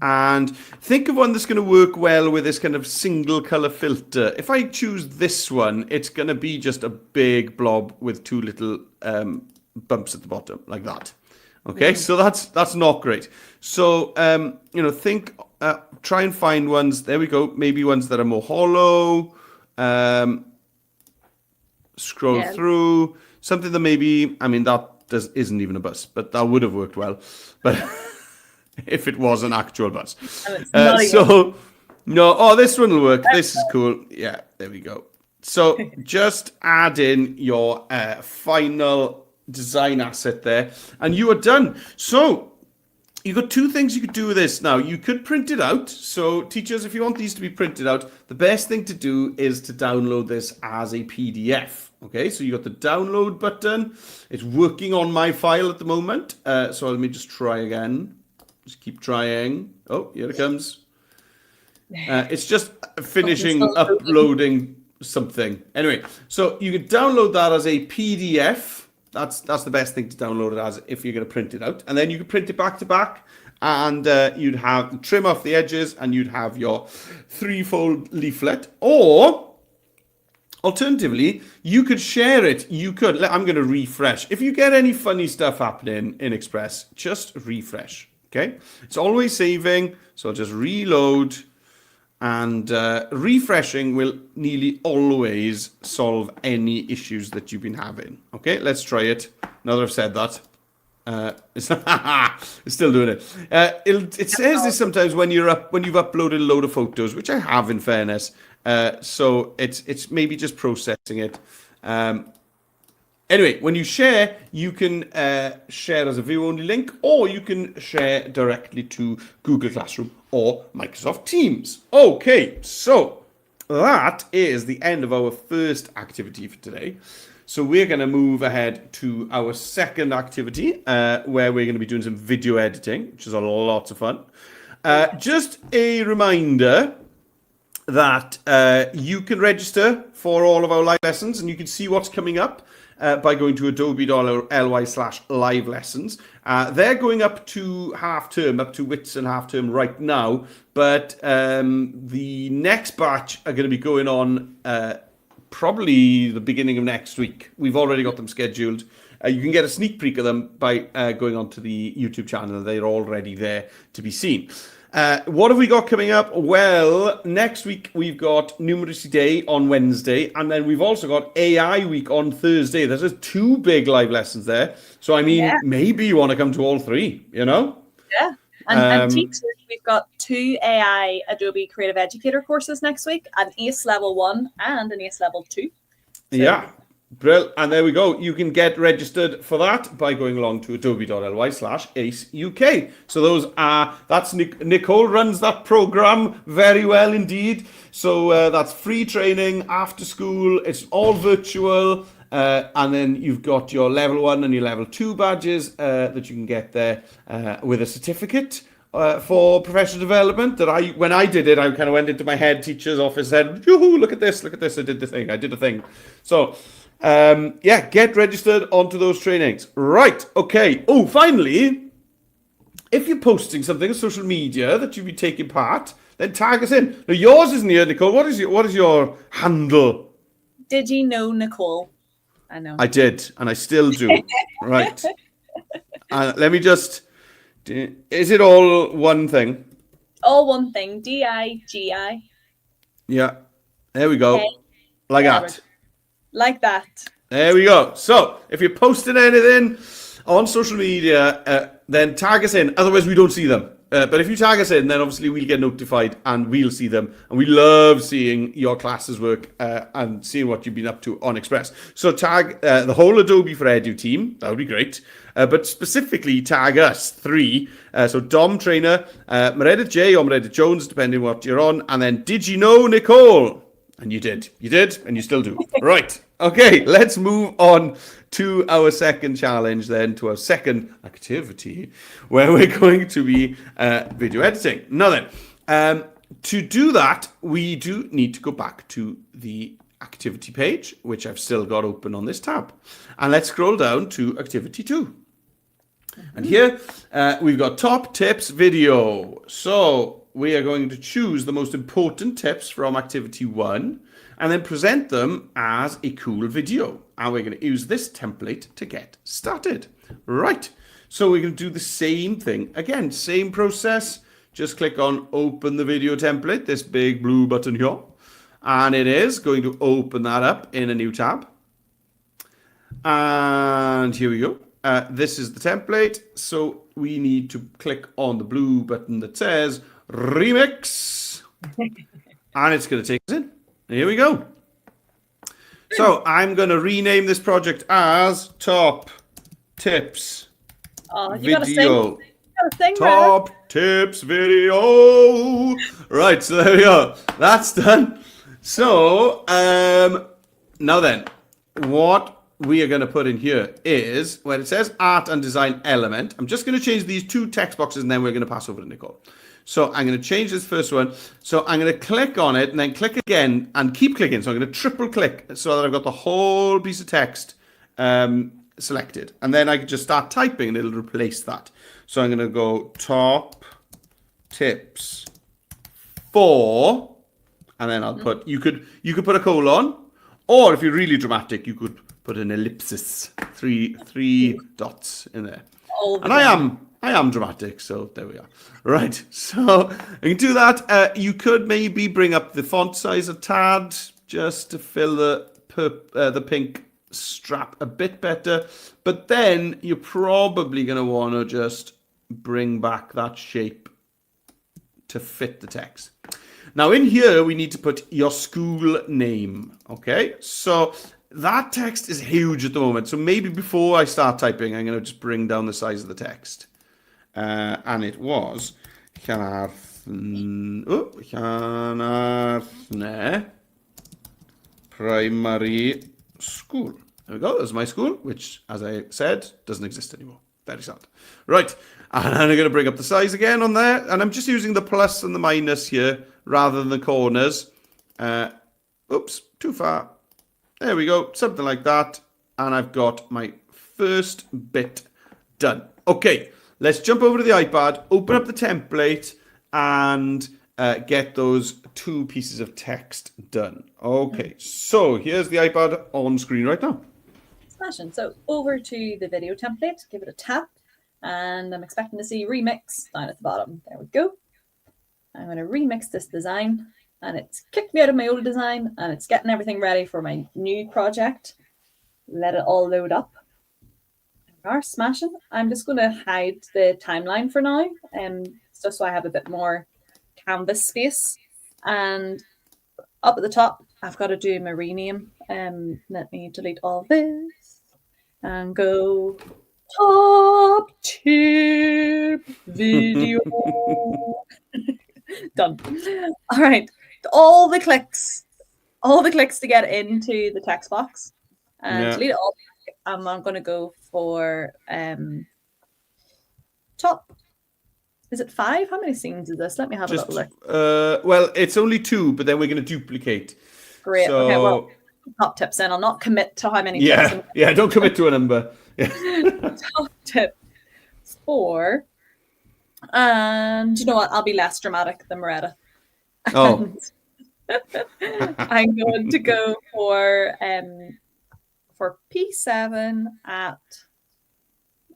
And think of one that's going to work well with this kind of single color filter. If I choose this one, it's going to be just a big blob with two little bumps at the bottom, like that. Okay, so that's not great. So think. Try and find ones. There we go. Maybe ones that are more hollow. Scroll through something that maybe. I mean, that isn't even a bus, but that would have worked well. But if it was an actual bus. And it's not So, no, oh, this one will work. This is cool. Yeah, there we go. So just add in your final design asset there, and you are done. So you've got two things you could do with this now. You could print it out. So teachers, if you want these to be printed out, the best thing to do is to download this as a PDF. Okay, so you got the download button. It's working on my file at the moment. So let me just try again. Just keep trying. Oh, here it comes. It's just finishing uploading something. Anyway, so you can download that as a PDF. That's the best thing to download it as if you're going to print it out. And then you can print it back to back, and you'd have trim off the edges, and you'd have your 3-fold leaflet. Or alternatively, you could share it. I'm going to refresh. If you get any funny stuff happening in Express, just refresh. Okay, it's always saving, so I'll just reload, and refreshing will nearly always solve any issues that you've been having. Okay, let's try it. Now that I've said that, it's still doing it. It says this sometimes when you've uploaded a load of photos, which I have in fairness. So it's maybe just processing it. Anyway, when you share, you can share as a view-only link, or you can share directly to Google Classroom or Microsoft Teams. Okay, so that is the end of our first activity for today. So we're going to move ahead to our second activity, where we're going to be doing some video editing, which is a lot of fun. Just a reminder that you can register for all of our live lessons, and you can see what's coming up by going to adobe.ly/live lessons. They're going up to half term, up to Whitsun half term right now, but the next batch are going to be going on probably the beginning of next week. We've already got them scheduled. You can get a sneak peek of them by going onto the YouTube channel. They're already there to be seen. What have we got coming up? Well, next week we've got Numeracy Day on Wednesday, and then we've also got AI Week on Thursday. There's just 2 big live lessons there. So, I mean, maybe you want to come to all 3, you know? Yeah. And teachers, we've got 2 AI Adobe Creative Educator courses next week, an ACE Level 1 and an ACE Level 2. So, yeah. Brill. And there we go. You can get registered for that by going along to adobe.ly/AceUK. So that's Nicole runs that program very well indeed. So that's free training after school. It's all virtual. And then you've got your level 1 and your level 2 badges that you can get there with a certificate for professional development. When I did it, I kind of went into my head teacher's office and said, "Yoo-hoo, look at this, I did the thing. I did a thing." So get registered onto those trainings. Right, okay. Oh, finally, if you're posting something on social media that you'll be taking part, then tag us in. Now, yours isn't here, Nicole. What is your handle? Did you know Nicole? I know. I did, and I still do. Right. Let me just... Is it all one thing? All one thing. DIGI. Yeah. There we go. Okay. Like that. Like that. There we go. So, if you're posting anything on social media, then tag us in. Otherwise, we don't see them. But if you tag us in, then obviously we'll get notified and we'll see them. And we love seeing your classes work and seeing what you've been up to on Express. So tag the whole Adobe for Edu team. That would be great. But specifically tag us 3. So Dom Trainer, Meredith J or Meredith Jones, depending on what you're on. And then did you know Nicole? And you did. You did, and you still do. Right. Okay, let's move on to our second challenge then, to our second activity, where we're going to be video editing. Now then, to do that, we do need to go back to the activity page, which I've still got open on this tab. And let's scroll down to activity 2. And here we've got top tips video. So we are going to choose the most important tips from activity 1 and then present them as a cool video. And we're going to use this template to get started. Right. So we're going to do the same thing. Again, same process. Just click on open the video template, this big blue button here. And it is going to open that up in a new tab. And here we go. this is the template. So we need to click on the blue button that says remix. And it's going to take us in. Here we go. So I'm going to rename this project as Top Tips You gotta sing. Video. Sing, Top Tips Video. Right, so there we go. That's done. So now then, what we are going to put in here is where it says art and design element. I'm just going to change these 2 text boxes and then we're going to pass over to Nicole. So I'm going to change this first one. So I'm going to click on it and then click again and keep clicking. So I'm going to triple click so that I've got the whole piece of text selected. And then I can just start typing and it'll replace that. So I'm going to go top tips for, and then I'll put, you could put a colon, or if you're really dramatic, you could put an ellipsis, three dots in there. And I am dramatic, so there we are. Right, so you can do that. You could maybe bring up the font size a tad just to fill the pink strap a bit better. But then you're probably going to want to just bring back that shape to fit the text. Now in here, we need to put your school name, okay? So that text is huge at the moment. So maybe before I start typing, I'm going to just bring down the size of the text. And it was Llanarthne Primary School. There we go. There's my school, which, as I said, doesn't exist anymore. Very sad. Right. And I'm going to bring up the size again on there. And I'm just using the plus and the minus here rather than the corners. Oops, too far. There we go. Something like that. And I've got my first bit done. Okay. Let's jump over to the iPad, open up the template, and get those 2 pieces of text done. Okay, so here's the iPad on screen right now. Smashing. So over to the video template, give it a tap, and I'm expecting to see remix down at the bottom. There we go. I'm going to remix this design, and it's kicked me out of my old design, and it's getting everything ready for my new project. Let it all load up. Are smashing. I'm just going to hide the timeline for now, just so I have a bit more canvas space. And up at the top, I've got to do my rename. Let me delete all this and go top tip video. Done. All right, all the clicks to get into the text box, and delete it all. I'm going to go for top. Is it 5? How many scenes is this? Let me have a little look. Well, it's only 2, but then we're going to duplicate. Great. So, okay, well, top tips then. I'll not commit to how many tips. Yeah, don't commit to a number. Yeah. Top tip 4. And you know what? I'll be less dramatic than Moretta. Oh. I'm going to go for P7 at,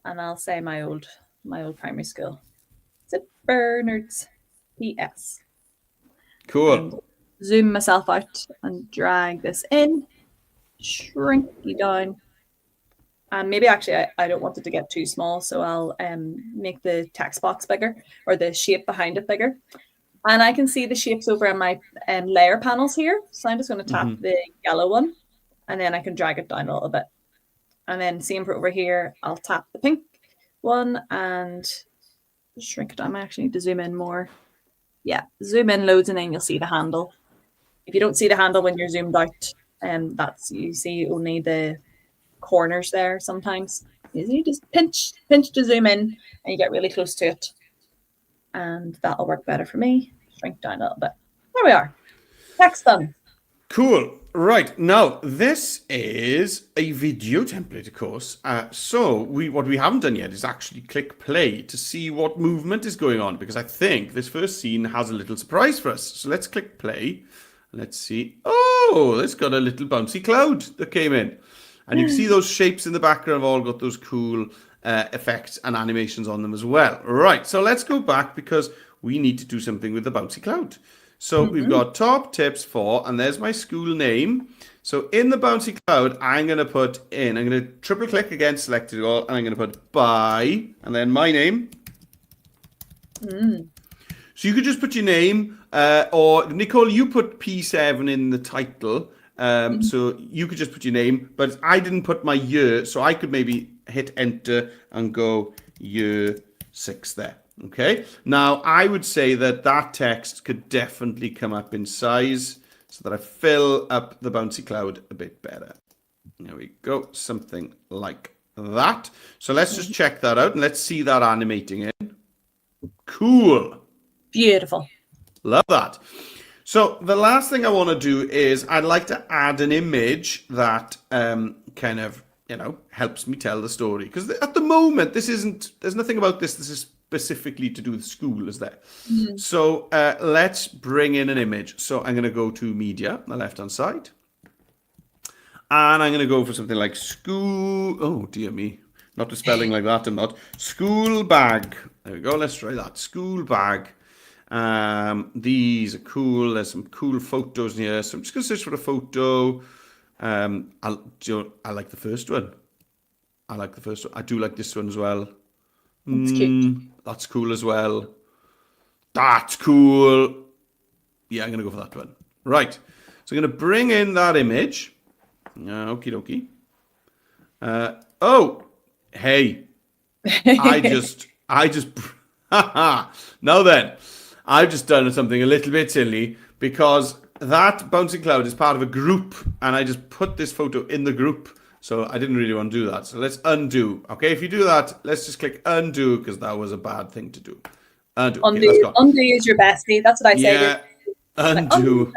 and I'll say my old primary school. Is it Bernard's PS? Cool. And zoom myself out and drag this in, shrink you down. And maybe actually I don't want it to get too small, so I'll make the text box bigger, or the shape behind it bigger. And I can see the shapes over on my layer panels here. So I'm just going to tap the yellow one, and then I can drag it down a little bit. And then same for over here, I'll tap the pink one and shrink it down. I actually need to zoom in more. Yeah, zoom in loads and then you'll see the handle. If you don't see the handle when you're zoomed out, that's, you see only the corners there sometimes. You just pinch to zoom in and you get really close to it. And that'll work better for me. Shrink down a little bit. There we are. Text done. Cool. Right. Now, this is a video template, of course. So what we haven't done yet is actually click play to see what movement is going on, because I think this first scene has a little surprise for us. So let's click play. Let's see. Oh, it's got a little bouncy cloud that came in. And you can see those shapes in the background have all got those cool effects and animations on them as well. Right. So let's go back because we need to do something with the bouncy cloud. So we've got top tips for, and there's my school name. So in the bouncy cloud, I'm going to triple click again, select it all, and I'm going to put by, and then my name. So you could just put your name, or Nicole, you put P7 in the title. So you could just put your name, but I didn't put my year, so I could maybe hit enter and go year 6 there. Okay. Now I would say that text could definitely come up in size so that I fill up the bouncy cloud a bit better. There we go. Something like that. So let's just check that out and let's see that animating in. Cool. Beautiful. Love that. So the last thing I want to do is I'd like to add an image that kind of, helps me tell the story. Because at the moment, there's nothing about this. This is specifically to do with school, is there? So let's bring in an image. So I'm going to go to media on the left-hand side. And I'm going to go for something like school. Oh, dear me. Not the spelling like that, I'm not. School bag. There we go. Let's try that. School bag. These are cool. There's some cool photos in here. So I'm just going to search for a photo. I like the first one. I do like this one as well. That's cute. That's cool as well. That's cool. Yeah, I'm going to go for that one. Right. So I'm going to bring in that image. Okie dokie. Oh, hey. I just, now then, I've just done something a little bit silly because that bouncing cloud is part of a group and I just put this photo in the group. So I didn't really want to do that. So let's undo. Okay, if you do that, let's just click undo because that was a bad thing to do. Undo. Okay, let's go. Undo is your bestie. That's what I say. Yeah, undo.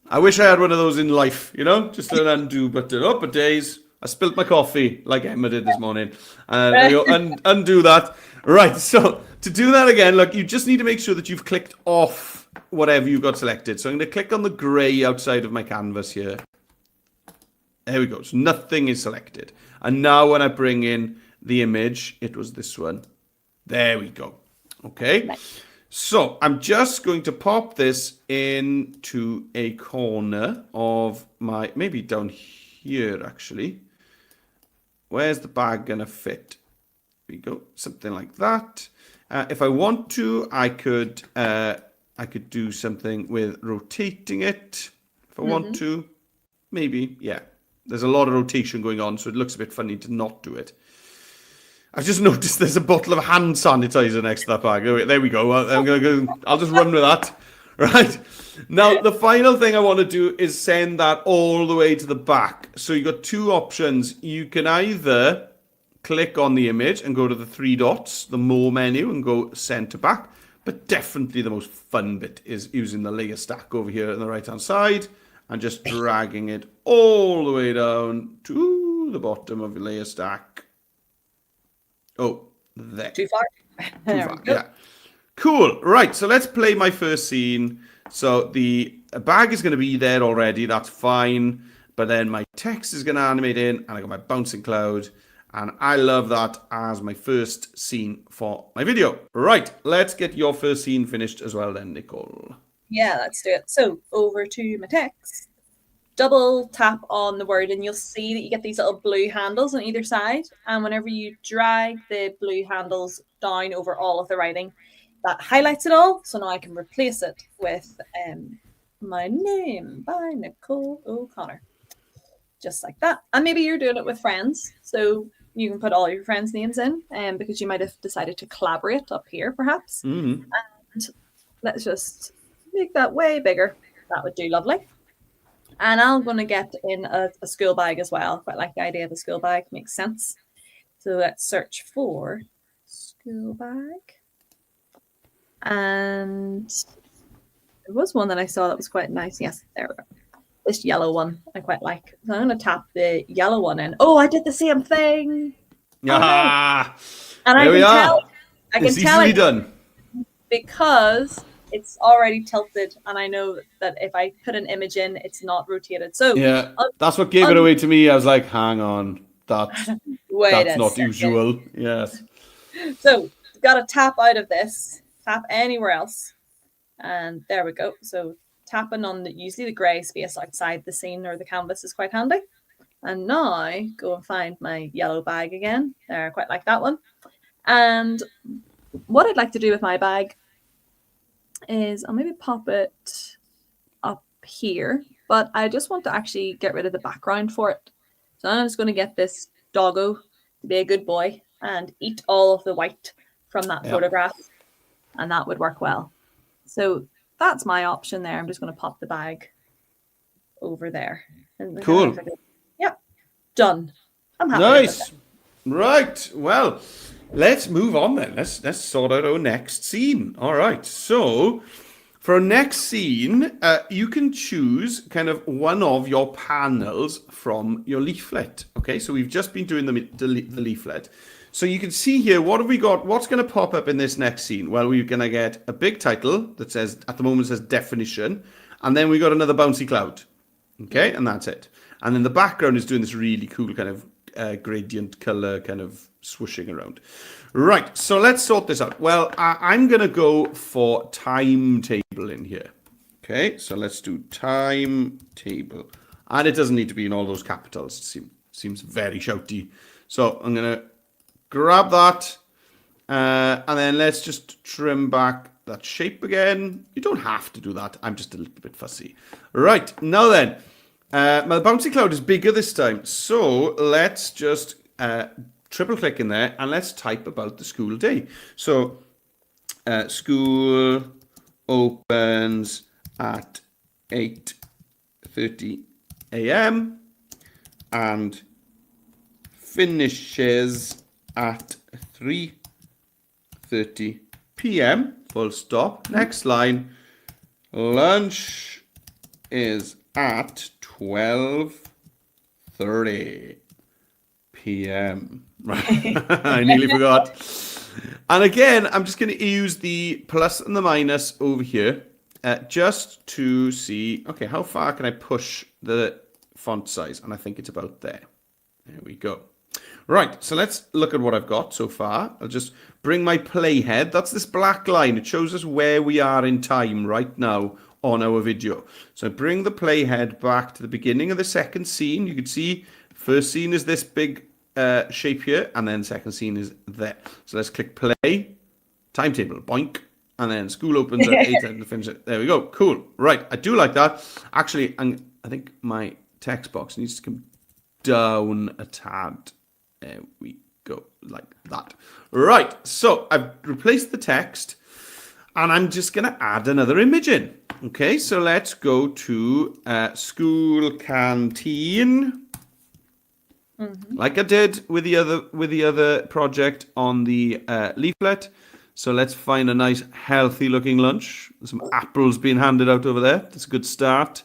I wish I had one of those in life, just an undo button. Oh, but days. I spilt my coffee like Emma did this morning. There you go, undo that. Right, so to do that again, look, you just need to make sure that you've clicked off whatever you've got selected. So I'm going to click on the grey outside of my canvas here. There we go. So nothing is selected. And now when I bring in the image, it was this one. There we go. Okay. Nice. So I'm just going to pop this into a corner of my, maybe down here actually. Where's the bag going to fit? There we go. Something like that. If I want to, I could do something with rotating it. If I want to, maybe, yeah. There's a lot of rotation going on, so it looks a bit funny to not do it. I've just noticed there's a bottle of hand sanitizer next to that bag. There we go. I'll just run with that. Right. Now, the final thing I want to do is send that all the way to the back. So you've got two options. You can either click on the image and go to the 3 dots, the More menu, and go send to back. But definitely the most fun bit is using the layer stack over here on the right-hand side and just dragging it all the way down to the bottom of the layer stack. Oh, there. Too far. Too far, yeah. Cool. Right, so let's play my first scene. So the bag is going to be there already. That's fine. But then my text is going to animate in, and I got my bouncing cloud. And I love that as my first scene for my video. Right, let's get your first scene finished as well then, Nicole. Yeah, let's do it. So over to my text. Double tap on the word and you'll see that you get these little blue handles on either side. And whenever you drag the blue handles down over all of the writing, that highlights it all. So now I can replace it with my name by Nicole O'Connor. Just like that. And maybe you're doing it with friends. So you can put all your friends' names in because you might have decided to collaborate up here, perhaps. Mm-hmm. And let's just make that way bigger. That would do lovely. And I'm going to get in a school bag as well. Quite like the idea of a school bag. Makes sense. So let's search for school bag. And there was one that I saw that was quite nice. Yes, there we go. This yellow one I quite like. So I'm going to tap the yellow one in. Oh, I did the same thing. Ah, and there we are. I can it's tell easily it done. Because it's already tilted, and I know that if I put an image in, it's not rotated. So yeah, that's what gave it away to me. I was like, hang on, that's not usual. Yes. So got to tap out of this, tap anywhere else, and there we go. So tapping on usually the grey space outside the scene or the canvas is quite handy. And now go and find my yellow bag again. I quite like that one. And what I'd like to do with my bag is I'll maybe pop it up here, but I just want to actually get rid of the background for it. So I'm just going to get this doggo to be a good boy and eat all of the white from that photograph, and that would work well. So that's my option there. I'm just going to pop the bag over there. And cool. Yep. Done. I'm happy. Nice. Right. Well, let's move on then. Let's sort out our next scene. All right. So for our next scene, you can choose kind of one of your panels from your leaflet. Okay. So we've just been doing the leaflet. So you can see here, what have we got? What's going to pop up in this next scene? Well, we're going to get a big title that says, at the moment, says definition. And then we got another bouncy cloud. Okay. And that's it. And then the background is doing this really cool kind of gradient color kind of swooshing around. Right. So let's sort this out. Well, I'm going to go for timetable in here. Okay. So let's do timetable. And it doesn't need to be in all those capitals. It seems very shouty. So I'm going to grab that, and then let's just trim back that shape again. You don't have to do that. I'm just a little bit fussy. Right, now then, my bouncy cloud is bigger this time, so let's just triple click in there, and let's type about the school day. So, school opens at 8:30 a.m. and finishes at 3:30 p.m. Full stop. Next line. Lunch is at 12:30 p.m. I nearly forgot. And again, I'm just going to use the plus and the minus over here just to see, okay, how far can I push the font size? And I think it's about there. There we go. Right, so let's look at what I've got so far. I'll just bring my playhead. That's this black line. It shows us where we are in time right now on our video. So bring the playhead back to the beginning of the second scene. You can see first scene is this big shape here, and then second scene is there. So let's click play, timetable, boink, and then school opens at 8 and finish it. There we go. Cool. Right, I do like that. Actually, I think my text box needs to come down a tad. There we go, like that. Right, so I've replaced the text, and I'm just going to add another image in. Okay, so let's go to school canteen, like I did with the other project on the leaflet. So let's find a nice, healthy-looking lunch. There's some apples being handed out over there. That's a good start.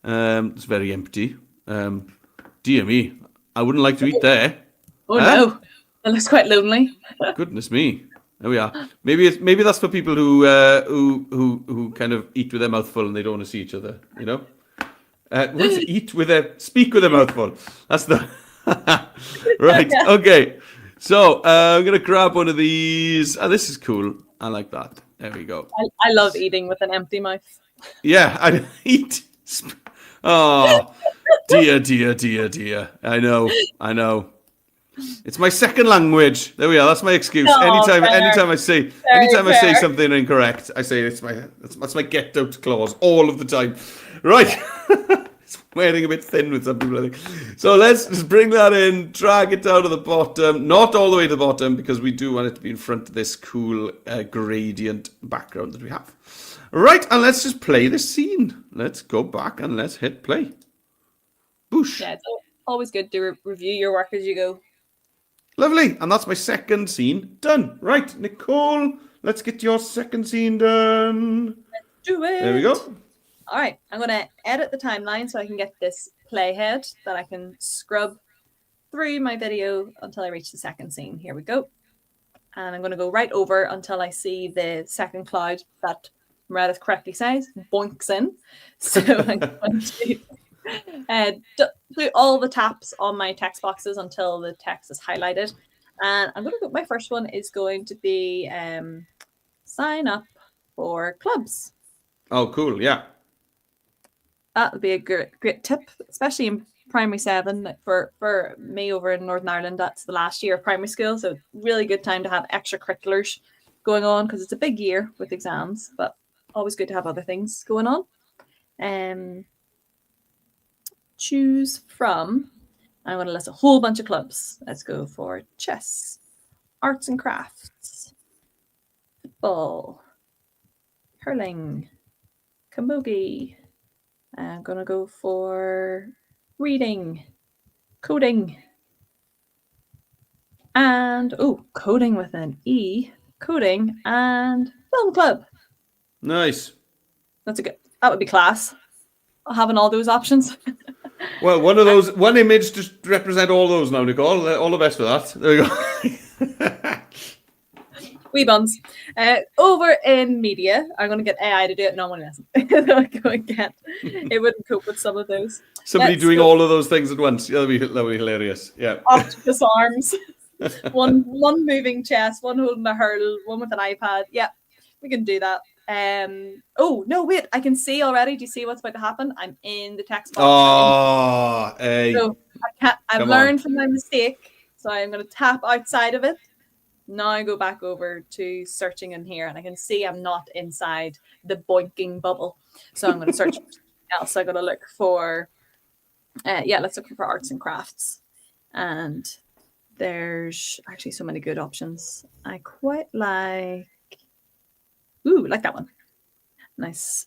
It's very empty. Dear me, I wouldn't like to eat there. Oh no, that looks quite lonely. Goodness me, there we are. Maybe that's for people who kind of eat with their mouth full and they don't want to see each other. You know, speak with their mouth full. That's the right. Okay, so I'm gonna grab one of these. Oh, this is cool. I like that. There we go. I love eating with an empty mouth. Yeah, I eat. Oh, dear. I know. It's my second language. There we are. That's my excuse. No, anytime I say something incorrect, I say that's my get out clause all of the time. Right. It's wearing a bit thin with some people, I think. So let's just bring that in, drag it down to the bottom, not all the way to the bottom, because we do want it to be in front of this cool gradient background that we have. Right, and let's just play this scene. Let's go back and let's hit play. Boosh. Yeah, it's always good to review your work as you go. Lovely. And that's my second scene done. Right, Nicole, let's get your second scene done. Let's do it. There we go. All right, I'm going to edit the timeline so I can get this playhead that I can scrub through my video until I reach the second scene. Here we go. And I'm going to go right over until I see the second cloud that Meredith correctly says, boinks in. So I'm going to do all the taps on my text boxes until the text is highlighted. And I'm going to go, my first one is going to be sign up for clubs. Oh, cool. Yeah. that would be a great tip, especially in primary 7. Like for me over in Northern Ireland, that's the last year of primary school, so really good time to have extracurriculars going on because it's a big year with exams, but always good to have other things going on. Choose from. I'm going to list a whole bunch of clubs. Let's go for chess, arts and crafts, football, hurling, camogie. I'm going to go for reading, coding, and coding with an E, coding and film club. Nice. That would be class. Having all those options. Well, one image just represent all those now, Nicole. All the best for that. There we go. Wee buns. Over in media, I'm going to get AI to do it. No one listen. It wouldn't cope with some of those. Somebody doing all of those things at once. That'd be hilarious. Yeah. Octopus arms. one moving chest, one holding a hurdle, one with an iPad. Yeah, we can do that. Oh no, wait! I can see already. Do you see what's about to happen? I'm in the text box. Oh, hey. So I've learned from my mistake, so I'm going to tap outside of it. Now I go back over to searching in here, and I can see I'm not inside the boinking bubble. So I'm going to search for something else. So I'm going to look for, let's look for arts and crafts. And there's actually so many good options. I quite like that one. Nice.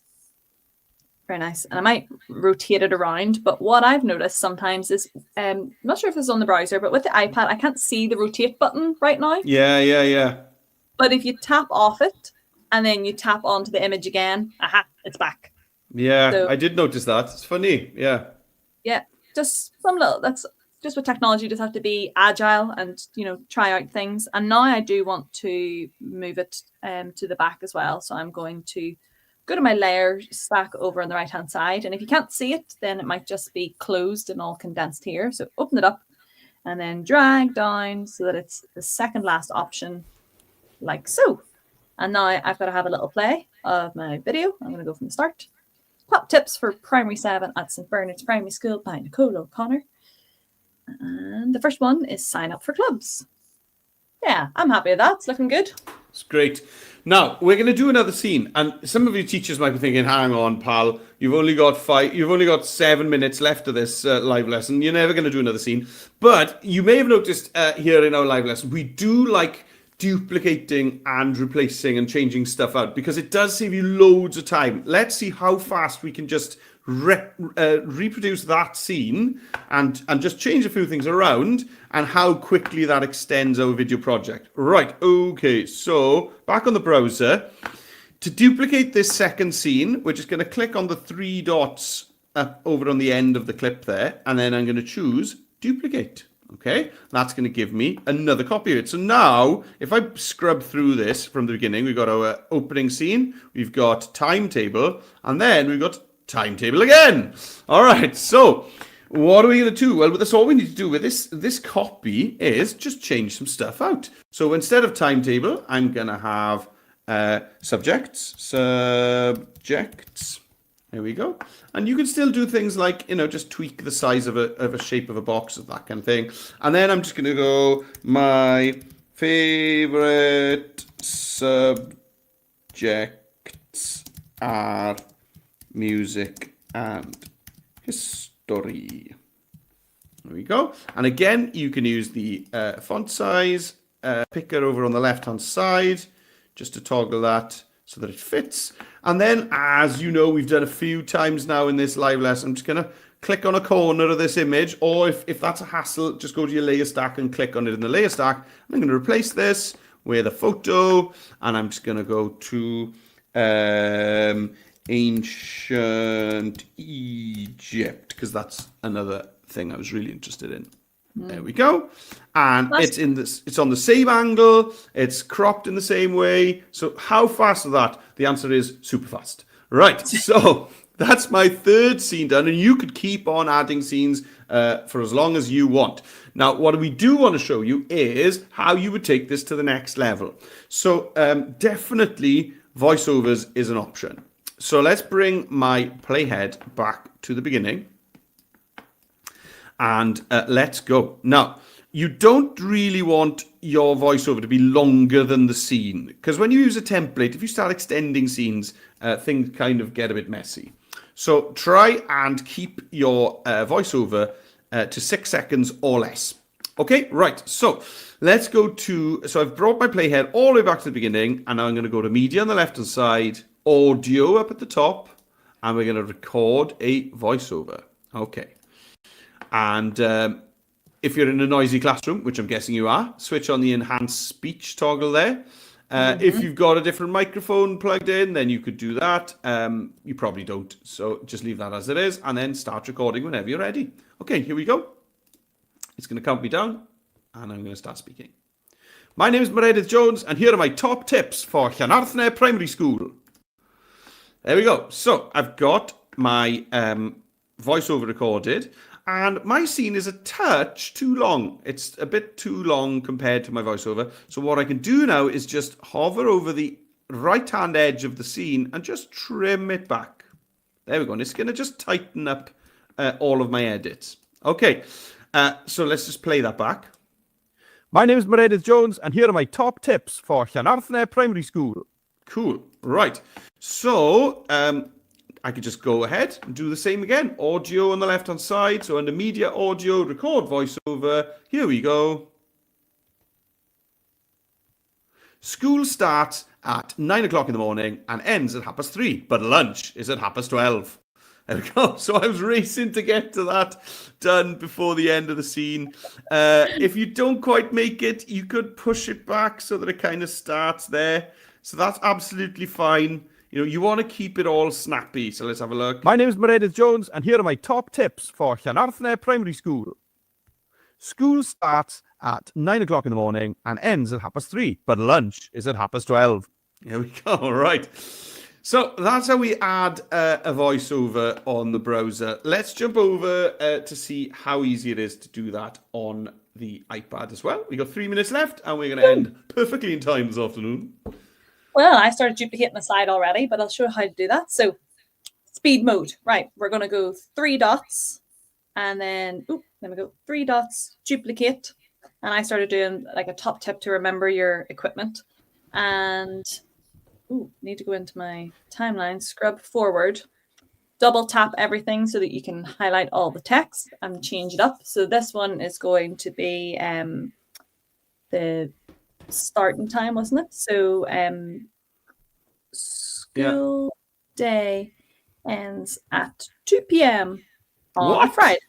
Very nice. And I might rotate it around, but what I've noticed sometimes is, I'm not sure if it's on the browser, but with the iPad, I can't see the rotate button right now. Yeah. But if you tap off it and then you tap onto the image again, it's back. Yeah, so, I did notice that. It's funny. Yeah. Yeah, just that's just with technology, you just have to be agile and, try out things. And now I do want to move it to the back as well. So I'm going to go to my layer stack over on the right-hand side. And if you can't see it, then it might just be closed and all condensed here. So open it up and then drag down so that it's the second last option, like so. And now I've got to have a little play of my video. I'm going to go from the start. Top tips for primary 7 at St. Bernard's Primary School by Nicole O'Connor. And the first one is sign up for clubs. Yeah, I'm happy with that. It's looking good. It's great. Now, we're going to do another scene. And some of you teachers might be thinking, hang on, pal, you've only got 7 minutes left of this live lesson. You're never going to do another scene. But you may have noticed here in our live lesson, we do like duplicating and replacing and changing stuff out because it does save you loads of time. Let's see how fast we can just reproduce that scene and just change a few things around and how quickly that extends our video project. Right, okay, so back on the browser. To duplicate this second scene, we're just going to click on the 3 dots over on the end of the clip there, and then I'm going to choose duplicate. Okay, that's going to give me another copy of it. So now, if I scrub through this from the beginning, we've got our opening scene, we've got timetable, and then we've got timetable again. All right, so what are we going to do? Well, that's all we need to do with this copy is just change some stuff out. So instead of timetable, I'm going to have subjects. There we go. And you can still do things like, just tweak the size of a shape of a box, that kind of thing. And then I'm just going to go, my favorite subjects are music and history. There we go. And again, you can use the font size picker over on the left-hand side just to toggle that so that it fits. And then, as you know, we've done a few times now in this live lesson, I'm just going to click on a corner of this image, or if that's a hassle, just go to your layer stack and click on it in the layer stack. I'm going to replace this with a photo, and I'm just going to go to ancient Egypt, because that's another thing I was really interested in. There we go. And it's on the same angle, it's cropped in the same way. So how fast is that? The answer is super fast. Right, so that's my third scene done, and you could keep on adding scenes for as long as you want. Now, what we do want to show you is how you would take this to the next level. So definitely voiceovers is an option. So let's bring my playhead back to the beginning. And let's go. Now, you don't really want your voiceover to be longer than the scene, because when you use a template, if you start extending scenes, things kind of get a bit messy. So try and keep your voiceover to 6 seconds or less. Okay, right. So let's go to, so I've brought my playhead all the way back to the beginning, and now I'm going to go to media on the left-hand side, audio up at the top, and we're going to record a voiceover. Okay. And if you're in a noisy classroom, which I'm guessing you are, switch on the enhanced speech toggle there. If you've got a different microphone plugged in, then you could do that. You probably don't, so just leave that as it is, and then start recording whenever you're ready. Okay, here we go. It's going to count me down, and I'm going to start speaking. My name is Meredith Jones, and here are my top tips for Llanarthne Primary School. There we go. So I've got my voiceover recorded, and my scene is a touch too long. It's a bit too long compared to my voiceover. So what I can do now is just hover over the right-hand edge of the scene and just trim it back. There we go. And it's going to just tighten up all of my edits. Okay, so let's just play that back. My name is Meredith Jones, and here are my top tips for Llanarthne Primary School. Cool. Right. So I could just go ahead and do the same again. Audio on the left-hand side. So under media, audio, record voiceover. Here we go. School starts at 9 o'clock in the morning and ends at 3:30, but lunch is at 12:30. There we go. So I was racing to get to that done before the end of the scene. If you don't quite make it, you could push it back so that it kind of starts there. So that's absolutely fine. You know, you want to keep it all snappy. So let's have a look. My name is Meredith Jones, and here are my top tips for Llanarthne Primary School. School starts at 9 o'clock in the morning and ends at 3:30, but lunch is at 12:30. Here we go. All right. So that's how we add a voiceover on the browser. Let's jump over to see how easy it is to do that on the iPad as well. We've got 3 minutes left, and we're going to end perfectly in time this afternoon. Well, I started duplicating the slide already, but I'll show you how to do that. So speed mode. Right, we're going to go 3 dots, and then, let me go 3 dots, duplicate. And I started doing like a top tip to remember your equipment. And need to go into my timeline, scrub forward, double tap everything so that you can highlight all the text and change it up. So this one is going to be the starting time, wasn't it? So school day ends at 2 p.m. on a Friday.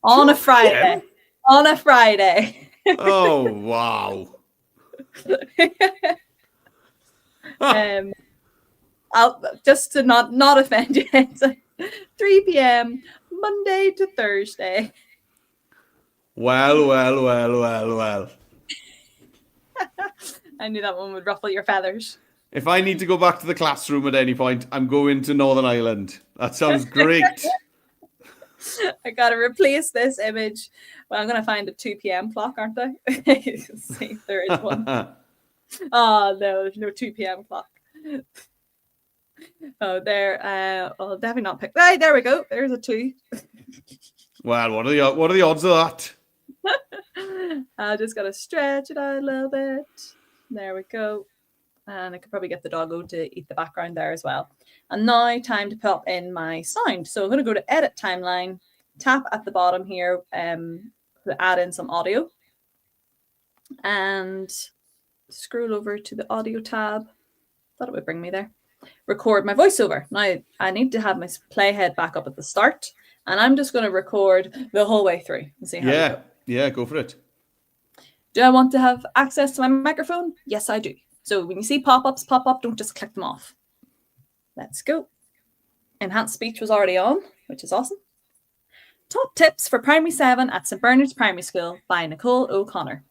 On a Friday. On a Friday. Oh, wow. I'll just to not offend you. It's 3 p.m. Monday to Thursday. Well. I knew that one would ruffle your feathers. If I need to go back to the classroom at any point, I'm going to Northern Ireland. That sounds great. I gotta replace this image. Well, I'm gonna find a 2 p.m. clock, aren't I? See if there is one. Oh no, there's no 2 p.m. clock. Oh, there. I'll definitely not pick. Right, there we go. There's a 2. Well, what are the odds of that? I just gotta stretch it out a little bit. There we go. And I could probably get the doggo to eat the background there as well. And now time to pop in my sound. So I'm going to go to edit timeline, tap at the bottom here to add in some audio, and scroll over to the audio tab. Thought it would bring me there. Record my voiceover. Now I need to have my playhead back up at the start, and I'm just going to record the whole way through and see how we go. Yeah, go for it. Do I want to have access to my microphone? Yes, I do. So when you see pop-ups pop up, don't just click them off. Let's go. Enhanced speech was already on, which is awesome. Top tips for Primary 7 at St Bernard's Primary School by Nicole O'Connor.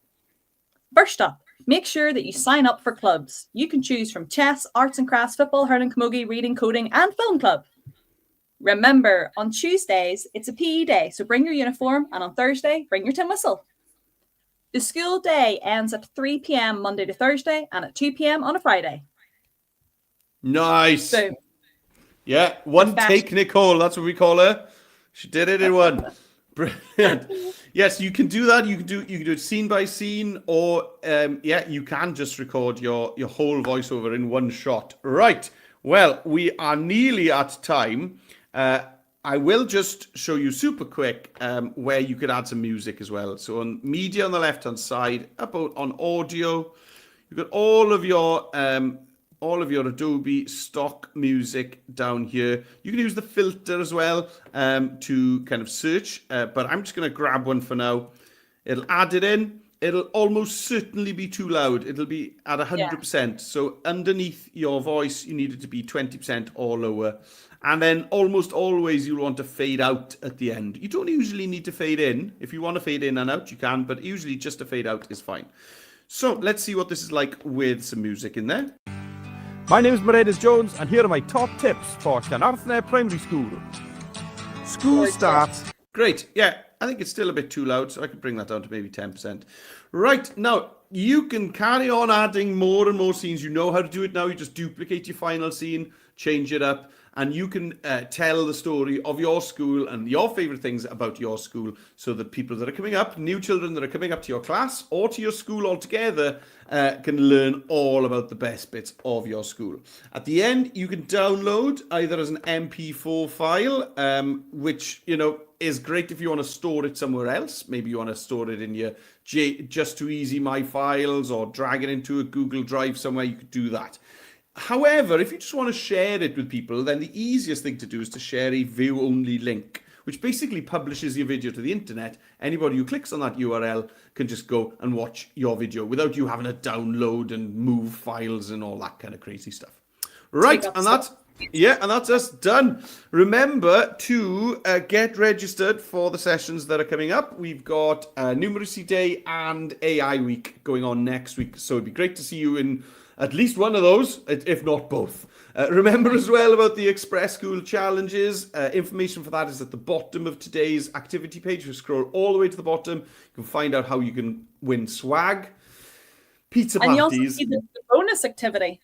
First up, make sure that you sign up for clubs. You can choose from chess, arts and crafts, football, hurling, camogie, reading, coding, and film club. Remember, on Tuesdays, it's a PE day, so bring your uniform, and on Thursday, bring your tin whistle. The school day ends at 3 p.m. Monday to Thursday and at 2 p.m. on a Friday. Nice. Boom. Yeah, one Professional. take Nicole. That's what we call her. She did it in one. Brilliant. Yes, you can do that. You can do it scene by scene, or yeah, you can just record your whole voiceover in one shot. Right. Well, we are nearly at time. I will just show you super quick where you could add some music as well. So on media on the left hand side, about on audio, you've got all of your Adobe stock music down here. You can use the filter as well to kind of search, but I'm just going to grab one for now. It'll add it in. It'll almost certainly be too loud. It'll be at 100%. So underneath your voice, you need it to be 20% or lower. And then almost always you'll want to fade out at the end. You don't usually need to fade in. If you want to fade in and out, you can, but usually just a fade out is fine. So let's see what this is like with some music in there. My name is Meredith Jones, and here are my top tips for Llanarthner Primary School. School starts. Great. Yeah, I think it's still a bit too loud, so I can bring that down to maybe 10%. Right, now you can carry on adding more and more scenes. You know how to do it now. You just duplicate your final scene, change it up, and you can tell the story of your school and your favorite things about your school, so that people that are coming up, new children that are coming up to your class or to your school altogether, can learn all about the best bits of your school. At the end, you can download either as an MP4 file, which, you know, is great if you want to store it somewhere else. Maybe you want to store it in your Just Too Easy My Files, or drag it into a Google Drive somewhere. You could do that. However, if you just want to share it with people, then the easiest thing to do is to share a view-only link, which basically publishes your video to the internet. Anybody who clicks on that URL can just go and watch your video without you having to download and move files and all that kind of crazy stuff. Right, and that's us done. Remember to get registered for the sessions that are coming up. We've got Numeracy Day and AI Week going on next week, so it'd be great to see you in at least one of those, if not both. Remember as well about the Express School challenges. Information for that is at the bottom of today's activity page. If you scroll all the way to the bottom, you can find out how you can win swag, pizza parties. And you also see the bonus activity.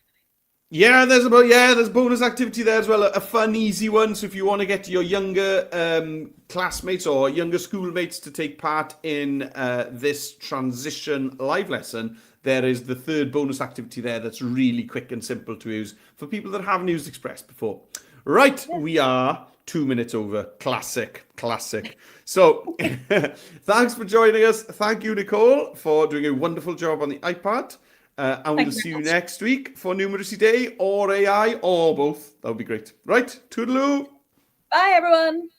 Yeah, there's a bonus activity there as well, a fun, easy one. So if you want to get your younger classmates or younger schoolmates to take part in this transition live lesson, there is the third bonus activity there that's really quick and simple to use for people that haven't used Express before. Right, we are 2 minutes over. Classic. So thanks for joining us. Thank you, Nicole, for doing a wonderful job on the iPad. And we'll see you next week for Numeracy Day or AI or both. That would be great. Right, toodaloo. Bye, everyone.